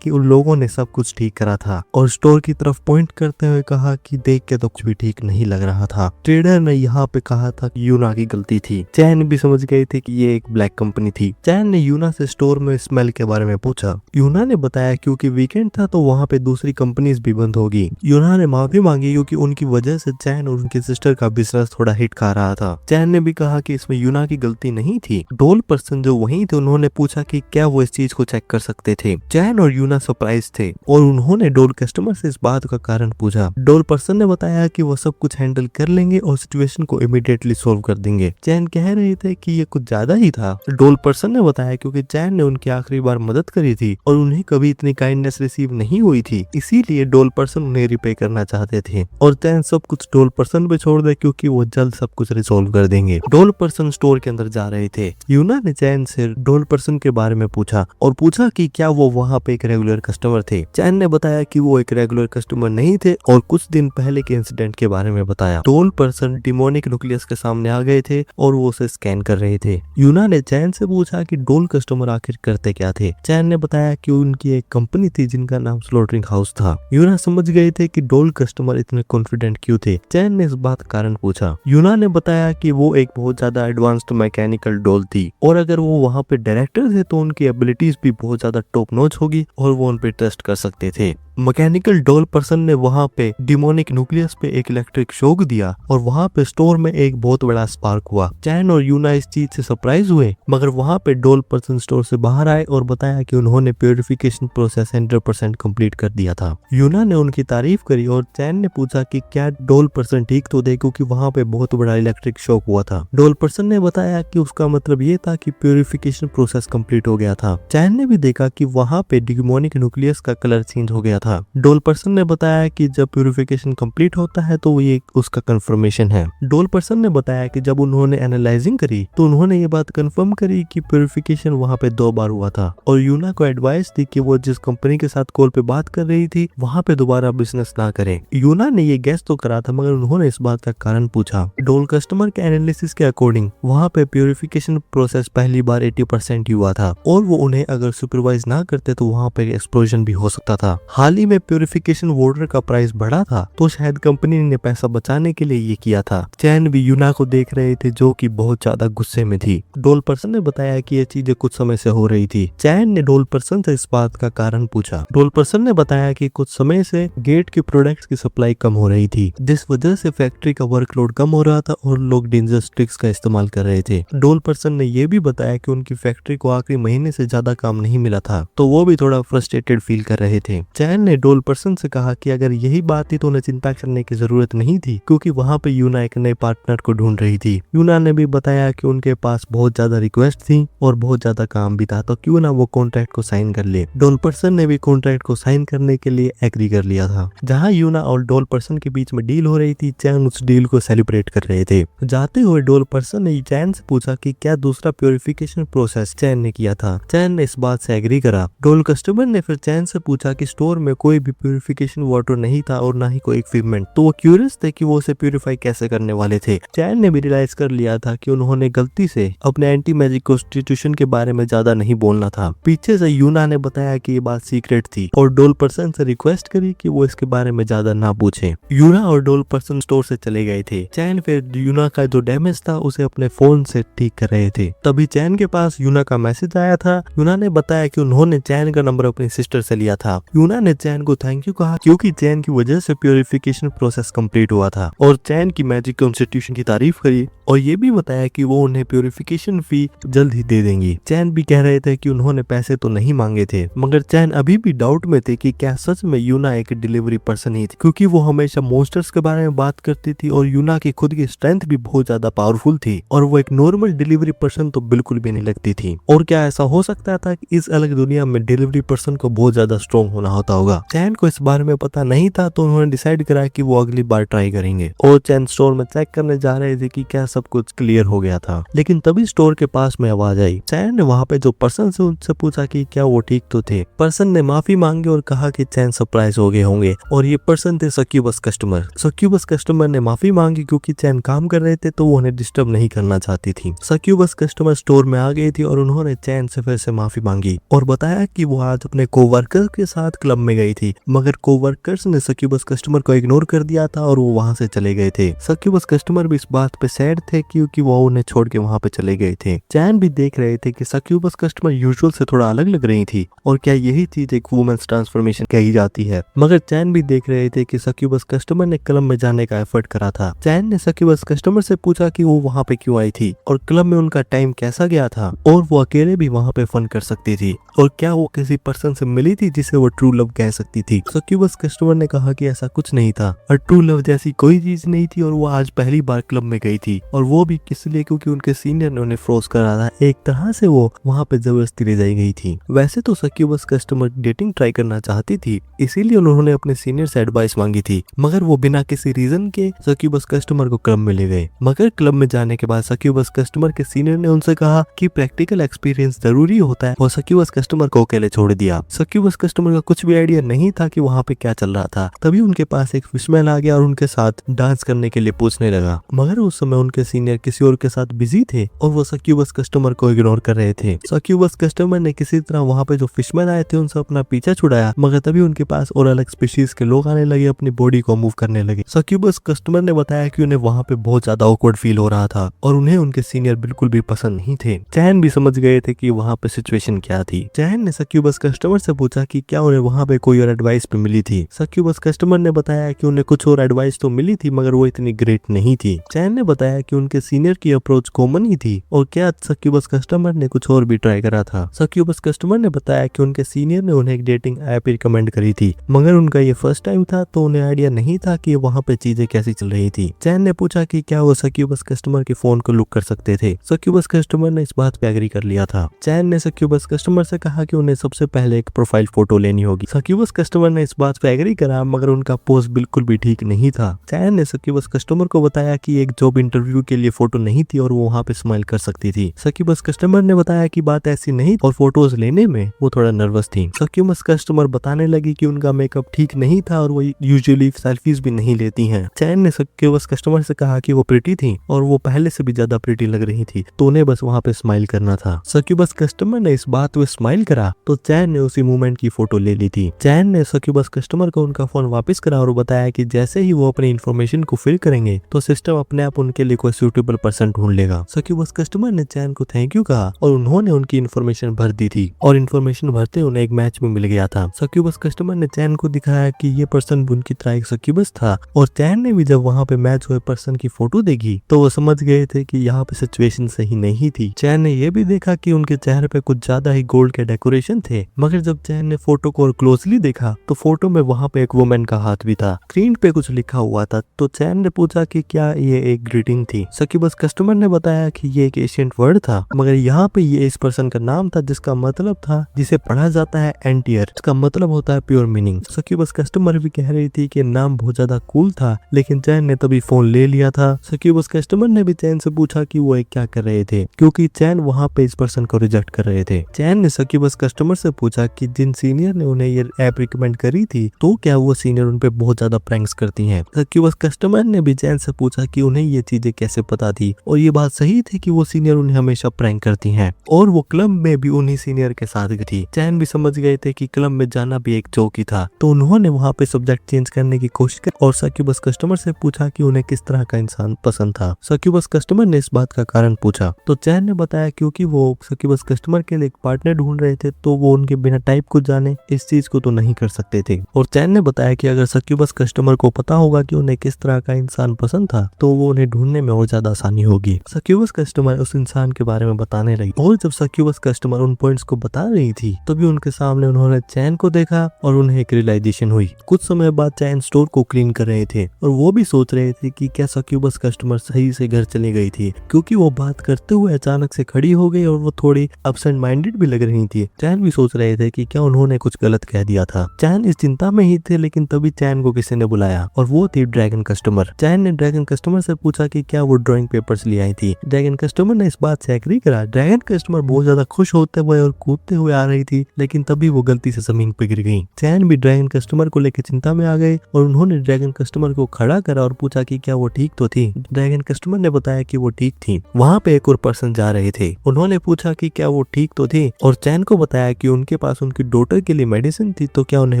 उन लोगों ने सब कुछ ठीक करा था, और स्टोर की तरफ पॉइंट करते हुए कहा कि देख के तो कुछ भी ठीक नहीं लग रहा था। ट्रेडर ने यहाँ पे कहा था कि यूना की गलती थी। चैन भी समझ गई थी कि ये एक ब्लैक कंपनी थी। चैन ने यूना से स्टोर में स्मेल के बारे में पूछा। यूना ने बताया क्योंकि वीकेंड था तो वहाँ पे दूसरी कंपनीज भी बंद होगी। यूना ने माफी मांगी क्योंकि उनकी वजह से चैन और उनकी सिस्टर का बिजनेस थोड़ा हिट खा रहा था। चैन ने भी कहा कि इसमें यूना की गलती नहीं थी। डोल पर्सन जो वहीं थे उन्होंने पूछा कि क्या वो इस चीज को चेक कर सकते थे। चैन और यूना सरप्राइज थे और उन्होंने डोल कस्टमर से इस बात का कारण पूछा। डोल पर्सन ने बताया कि वो सब कुछ हैंडल कर लेंगे और सिचुएशन को इमीडिएटली सॉल्व कर देंगे। चैन कह रहे थे कि ये कुछ ज्यादा ही था। डोल पर्सन ने बताया क्योंकि चैन ने उनकी आखिरी बार मदद करी थी और उन्हें कभी इतनी काइंडनेस रिसीव नहीं हुई थी, इसीलिए डोल पर्सन उन्हें रिपे करना चाहते थे, और चैन सब कुछ डोल पर्सन पे छोड़ दे क्योंकि वो जल्द सब कुछ रिसोल्व कर देंगे। डोल पर्सन स्टोर के अंदर जा रहे थे। यूना ने चैन से डोल पर्सन के बारे में पूछा और पूछा कि क्या वो वहाँ पे एक रेगुलर कस्टमर थे। चैन ने बताया कि वो एक रेगुलर कस्टमर नहीं थे और कुछ दिन पहले के इंसिडेंट के बारे में बताया। डोल पर्सन डिमोनिक न्यूक्लियस के सामने आ गए थे और वो उसे स्कैन कर रहे थे। यूना ने चैन से पूछा कि डोल कस्टमर आखिर करते क्या थे। चैन ने बताया कि उनकी एक कंपनी थी जिनका नाम स्लॉटरिंग हाउस था। यूना समझ गए थे कि डोल कस्टमर इतने कॉन्फिडेंट क्यों थे। चैन ने इस बात का कारण पूछा। यूना ने बताया कि वो एक बहुत ज्यादा एडवांस्ड मैकेनिकल डोल थी, और अगर वो वहाँ पे डायरेक्टर थे तो उनकी एबिलिटीज भी बहुत ज्यादा टॉप नॉच होगी और वो उन पे ट्रस्ट कर सकते थे। मैकेनिकल डोल पर्सन ने वहाँ पे डिमोनिक न्यूक्लियस पे एक इलेक्ट्रिक शॉक दिया और वहाँ पे स्टोर में एक बहुत बड़ा स्पार्क हुआ। चैन और यूना इस चीज से सरप्राइज हुए, मगर वहाँ पे डोल पर्सन स्टोर से बाहर आए और बताया कि उन्होंने प्यूरिफिकेशन प्रोसेस 100% कंप्लीट कर दिया था। यूना ने उनकी तारीफ करी और चैन ने पूछा कि क्या डोल पर्सन ठीक तो थे क्योंकि वहाँ पे बहुत बड़ा इलेक्ट्रिक शॉक हुआ था। डोल पर्सन ने बताया कि उसका मतलब ये था कि प्यूरिफिकेशन प्रोसेस कंप्लीट हो गया था। चैन ने भी देखा कि वहाँ पे डिमोनिक न्यूक्लियस का कलर चेंज हो गया था। डोल पर्सन ने बताया कि जब प्यूरिफिकेशन कंप्लीट होता है तो ये उसका कंफर्मेशन है। डोल पर्सन ने बताया कि जब उन्होंने एनालाइजिंग करी तो उन्होंने ये बात कंफर्म करी कि प्यूरिफिकेशन वहाँ पे 2 बार हुआ था, और यूना को एडवाइस दी कि वो जिस कंपनी के साथ कॉल पे बात कर रही थी वहाँ पे दोबारा बिजनेस ना करे। यूना ने ये गैस तो करा था, मगर उन्होंने इस बात का कारण पूछा। डोल कस्टमर के एनालिसिस के अकॉर्डिंग वहाँ पे प्यूरिफिकेशन प्रोसेस पहली बार 80% ही हुआ था, और वो उन्हें अगर सुपरवाइज ना करते तो वहाँ पे एक्सप्लोजन भी हो सकता था। हाल ही में प्यूरिफिकेशन वाटर का प्राइस बढ़ा था तो शायद कंपनी ने पैसा बचाने के लिए ये किया था। चैन भी यूना को देख रहे थे जो कि बहुत ज्यादा गुस्से में थी। डोल पर्सन ने बताया कि ये चीजें कुछ समय से हो रही थी। चैन ने डोल पर्सन से इस बात का कारण पूछा। डोल पर्सन ने बताया कि कुछ समय से गेट के प्रोडक्ट्स की सप्लाई कम हो रही थी, जिस वजह से फैक्ट्री का वर्कलोड कम हो रहा था और लोग डेंजरस ट्रिक्स का इस्तेमाल कर रहे थे। डोल पर्सन ने यह भी बताया कि उनकी फैक्ट्री को आखिरी महीने से ज्यादा काम नहीं मिला था, तो वो भी थोड़ा फ्रस्ट्रेटेड फील कर रहे थे। चैन ने डोल पर्सन से कहा कि अगर यही बात थी तो उन्हें चिंता करने की जरूरत नहीं थी, क्योंकि वहाँ पे यूना एक नए पार्टनर को ढूंढ रही थी। यूना ने भी बताया कि उनके पास बहुत ज्यादा रिक्वेस्ट थी और बहुत ज्यादा काम भी था, तो क्यों ना वो कॉन्ट्रैक्ट को साइन कर ले। डोल पर्सन ने भी कॉन्ट्रैक्ट को साइन करने के लिए एग्री कर लिया था। जहाँ यूना और डोल पर्सन के बीच में डील हो रही थी, चैन उस डील को सेलिब्रेट कर रहे थे। जाते हुए डोल पर्सन ने चैन से पूछा कि क्या दूसरा प्योरिफिकेशन प्रोसेस चैन ने किया था। चैन ने इस बात से एग्री करा। डोल कस्टमर ने फिर चैन से पूछा कि स्टोर में कोई भी प्योरिफिकेशन वाटर नहीं था और ना ही कोई इक्विपमेंट, तो वो क्यूरियस थे कि वो उसे प्योरीफाई कैसे करने वाले थे। चैन ने भी रियलाइज कर लिया था कि उन्होंने गलती से अपने एंटी मैजिक कॉन्स्टिट्यूशन के बारे में ज्यादा नहीं बोलना था। पीछे से यूना ने बताया कि ये बात सीक्रेट थी और डोल पर्सन से रिक्वेस्ट करी कि वो इसके बारे में ज्यादा ना पूछे। यूना और डोल पर्सन स्टोर से चले गए थे। चैन फिर यूना का जो डैमेज था उसे अपने फोन से ठीक कर रहे थे। तभी चैन के पास यूना का मैसेज आया था। यूना ने बताया कि उन्होंने चैन का नंबर अपनी सिस्टर से लिया था। यूना ने चैन को थैंक यू कहा क्योंकि चैन की वजह से प्योरिफिकेशन प्रोसेस कंप्लीट हुआ था, और चैन की मैजिक कॉन्स्टिट्यूशन की तारीफ करी और ये भी बताया कि वो उन्हें प्योरिफिकेशन फी जल्द ही दे देंगी। चैन भी कह रहे थे कि उन्होंने पैसे तो नहीं मांगे थे, मगर चैन अभी भी डाउट में थे कि क्या सच में यूना एक डिलीवरी पर्सन ही थी, क्योंकि वो हमेशा मॉन्स्टर्स के बारे में बात करती थी और यूना की खुद की स्ट्रेंथ भी बहुत ज्यादा पावरफुल थी और वो एक नॉर्मल डिलीवरी पर्सन तो बिल्कुल भी नहीं लगती थी। और क्या ऐसा हो सकता था कि इस अलग दुनिया में डिलीवरी पर्सन को बहुत ज्यादा स्ट्रॉन्ग होना होता होगा। चैन को इस बारे में पता नहीं था, तो उन्होंने डिसाइड करा कि वो अगली बार ट्राई करेंगे। और चैन स्टोर में चेक करने जा रहे थे कि क्या सब कुछ क्लियर हो गया था, लेकिन तभी स्टोर के पास में आवाज आई। चैन ने वहाँ पे जो पर्सन से उनसे पूछा कि क्या वो ठीक तो थे। पर्सन ने माफी मांगी और कहा कि चैन सरप्राइज हो गए होंगे, और ये पर्सन थे सक्यूबस कस्टमर। सक्यूबस कस्टमर ने माफी मांगी क्योंकि चैन काम कर रहे थे तो वो उन्हें डिस्टर्ब नहीं करना चाहती थी। सक्यूबस कस्टमर स्टोर में आ गई थी और उन्होंने चैन से फिर से माफी मांगी और बताया कि वो आज अपने कोवर्कर के साथ क्लब में गई थी, मगर कोवर्कर्स ने सक्यूबस कस्टमर को इग्नोर कर दिया था और वो वहां से चले गए थे। सक्यूबस कस्टमर भी इस बात पे सैड थे क्योंकि वो उन्हें छोड़ के वहां पे चले गए थे। चैन भी देख रहे थे कि सक्यूबस कस्टमर यूजुअल से थोड़ा अलग लग रही थी और क्या यही चीज एक वुमेन्स ट्रांसफॉर्मेशन कही जाती है। मगर चैन भी देख रहे थे कि सक्यूबस कस्टमर ने क्लब में जाने का एफर्ट करा था। चैन ने सक्यूबस कस्टमर से पूछा कि वो वहां पे क्यों आई थी और क्लब में उनका टाइम कैसा गया था और वो अकेले भी वहां पे फन कर सकती थी और क्या वो किसी पर्सन से मिली थी जिसे वो ट्रू लव कह सकती थी। सक्यूबस कस्टमर ने कहा कि ऐसा कुछ नहीं था और ट्रू लव जैसी कोई चीज नहीं थी और वो आज पहली बार क्लब में गई थी और वो भी इसलिए क्योंकि उनके सीनियर ने उन्हें फ्रोज करा था। एक तरह से वो वहाँ पे जबरदस्ती ले जाई गई थी। वैसे तो सक्यूबस कस्टमर डेटिंग ट्राई करना चाहती थी, इसीलिए उन्होंने अपने सीनियर से एडवाइस मांगी थी, मगर वो बिना किसी रीजन के सक्यूबस कस्टमर को क्लब में ले गए। मगर क्लब में जाने के बाद सक्यूबस कस्टमर के सीनियर ने उनसे कहा कि प्रैक्टिकल एक्सपीरियंस जरूरी होता है और सक्यूबस कस्टमर को अकेले छोड़ दिया। सक्यूबस कस्टमर का कुछ भी आइडिया नहीं था कि वहाँ पे क्या चल रहा था। तभी उनके पास एक फिशमैन आ गया और उनके साथ डांस करने के लिए पूछने लगा, मगर उस समय उनके सीनियर किसी और के साथ बिजी थे और वो सक्यूबस कस्टमर को इग्नोर कर रहे थे। सक्यूबस कस्टमर ने किसी तरह वहाँ पे जो फिशमैन आए थे उनसे अपना पीछा छुड़ाया, मगर तभी उनके पास और अलग स्पीशीज के लोग आने लगे, अपनी बॉडी को मूव करने लगे। सक्यूबस कस्टमर ने बताया कि उन्हें वहाँ पे बहुत ज्यादा ऑकवर्ड फील हो रहा था और उन्हें उनके सीनियर बिल्कुल भी पसंद नहीं थे। चैन भी समझ गए थे कि वहाँ पे सिचुएशन क्या थी। चैन ने सक्यूबस कस्टमर से पूछा कि क्या उन्हें वहाँ पे कोई और एडवाइस भी मिली थी। सक्यूबस कस्टमर ने बताया कि उन्हें कुछ और एडवाइस तो मिली थी, मगर वो इतनी ग्रेट नहीं थी। चैन ने बताया कि उनके सीनियर की अप्रोच कॉमन ही थी और क्या सक्यूबस कस्टमर ने कुछ और भी ट्राई करा था। सक्यूबस कस्टमर ने बताया कि उनके सीनियर ने उन्हें एक डेटिंग ऐप रिकमेंड करी थी, मगर उनका ये फर्स्ट टाइम था तो उन्हें आइडिया नहीं था कि वहाँ पे चीजें कैसी चल रही थी। चैन ने पूछा कि क्या वो सक्यूबस कस्टमर के फोन को लुक कर सकते थे। सक्यूबस कस्टमर ने इस बात पे एग्री कर लिया था। चैन ने सक्यूबस कस्टमर से कहा कि उन्हें सबसे पहले एक प्रोफाइल फोटो लेनी होगी। सक्यूबस कस्टमर ने इस बात पे एग्री करा, मगर उनका पोज बिल्कुल भी ठीक नहीं था। चैन ने सक्यूबस कस्टमर को बताया कि एक जॉब इंटरव्यू के लिए फोटो नहीं थी और वो वहाँ पे स्माइल कर सकती थी। सक्यूबस कस्टमर ने बताया कि बात ऐसी नहीं और फोटोज लेने में वो थोड़ा नर्वस थी। सक्यूबस कस्टमर बताने लगी कि उनका मेकअप ठीक नहीं था और वो यूजुअली सेल्फीज भी नहीं लेती हैं। चैन ने सक्यूबस कस्टमर से कहा कि वो प्रिटी थी और वो पहले से भी ज्यादा प्रिटी लग रही थी, तो उन्हें बस वहाँ पे स्माइल करना था। सक्यूबस कस्टमर ने इस बात पे स्माइल करा तो चैन ने उसी मूवमेंट की फोटो ले ली थी। चैन ने सक्यूबस कस्टमर को उनका फोन वापस करा और बताया कि जैसे ही वो अपनी इन्फॉर्मेशन को फिल करेंगे तो सिस्टम अपने आप उनके लिए कोई सूटेबल पर्सन ढूंढ लेगा। सक्यूबस कस्टमर ने चैन को थैंक यू कहा और उन्होंने उनकी इन्फॉर्मेशन भर दी थी और इन्फॉर्मेशन भरते उन्हें एक मैच में मिल गया था। सक्यूबस कस्टमर ने चैन को दिखाया कि ये पर्सन उनकी तरह एक सक्यूबस था और चैन ने भी जब वहाँ पे मैच हुए पर्सन की फोटो देखी तो वो समझ गए थे कि यहाँ पे सिचुएशन सही नहीं थी। चैन ने यह भी देखा कि उनके चेहरे पे कुछ ज्यादा ही गोल्ड के डेकोरेशन थे, मगर जब चैन ने फोटो को और क्लोजली क्लोजली देखा तो फोटो में वहाँ पे एक वुमेन का हाथ भी था। स्क्रीन पे कुछ लिखा हुआ था। तो चैन ने पूछा कि क्या ये एक ग्रीटिंग थी। सक्यूबस कस्टमर ने बताया कि ये एक एशियंट वर्ड था, मगर यहाँ पे ये इस पर्सन का नाम था जिसका मतलब था, जिसे पढ़ा जाता है एंटियर, इसका मतलब होता है प्योर मीनिंग। सक्यूबस कस्टमर भी कह रही थी कि नाम बहुत ज्यादा कूल था, लेकिन चैन ने तभी फोन ले लिया था। सक्यूबस कस्टमर ने भी चैन से पूछा कि वो एक क्या कर रहे थे, क्योंकि चैन वहाँ पे इस पर्सन को रिजेक्ट कर रहे थे। चैन ने सक्यूबस कस्टमर से पूछा कि जिन सीनियर ने उन्हें ये ऐप रिकमेंड करी थी, तो क्या वो सीनियर उन पे बहुत ज्यादा प्रैंक्स करती हैं। सक्यूबस कस्टमर ने भी चैन से पूछा कि उन्हें ये चीजें कैसे पता थी, और ये बात सही थी कि वो सीनियर उन्हें हमेशा प्रैंक करती हैं, और वो क्लब में भी उन्हीं सीनियर के साथ गई थी। चैन भी समझ गए थे कि क्लब में जाना भी एक जोक ही था, तो उन्होंने वहाँ पे सब्जेक्ट चेंज करने की कोशिश की और सक्यूबस कस्टमर से पूछा कि उन्हें किस तरह का इंसान पसंद था। सक्यूबस कस्टमर ने इस बात का कारण पूछा, तो चैन ने बताया क्योंकि वो सक्यूबस कस्टमर के लिए एक पार्टनर ढूंढ रहे थे, तो वो उनके बिना टाइप को जाने इस चीज को तो नहीं कर सकते थे। और चैन ने बताया कि अगर सक्यूबस कस्टमर को पता होगा कि उन्हें किस तरह का इंसान पसंद था, तो वो उन्हें ढूंढने में और ज्यादा आसानी होगी। सक्यूबस कस्टमर उस इंसान के बारे में बताने लगी, और जब सक्यूबस कस्टमर उन पॉइंट्स को बता रही थी, तभी उनके सामने उन्होंने चैन को देखा और उन्हें एक रियलाइजेशन हुई। कुछ समय बाद चैन स्टोर को क्लीन कर रहे थे और वो भी सोच रहे थे कि क्या सक्यूबस कस्टमर सही से घर चली गई थी, क्योंकि वो बात करते हुए अचानक से खड़ी हो गई और वो थोड़ी एब्सेंट माइंडेड भी लग रही थी। चैन भी सोच रहे थे कि क्या उन्होंने कुछ गलत कह दिया था। चैन इस चिंता में ही थे, लेकिन तभी चैन को किसी ने बुलाया और वो थी ड्रैगन कस्टमर। चैन ने ड्रैगन कस्टमर से पूछा कि क्या वो ड्राइंग पेपर्स ले आई थी। ड्रैगन कस्टमर ने इस बात से एग्री करा। ड्रैगन कस्टमर बहुत ज्यादा खुश होते हुए और कूदते हुए आ रही थी, लेकिन तभी वो गलती से जमीन पर गिर गई। चैन भी ड्रैगन कस्टमर को लेकर चिंता में आ गए और उन्होंने ड्रैगन कस्टमर को खड़ा करा और पूछा कि क्या वो ठीक तो थी। ड्रैगन कस्टमर ने बताया कि वो ठीक थी। वहाँ पे एक और पर्सन जा रहे थे। उन्होंने पूछा कि क्या वो ठीक तो थी, और चैन को बताया कि उनके पास उनकी डॉटर के लिए मेडिसिन थी, तो क्या उन्हें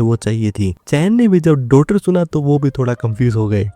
वो चाहिए थी। चैन ने भी जब डॉटर सुना तो वो भी थोड़ा कंफ्यूज हो गए।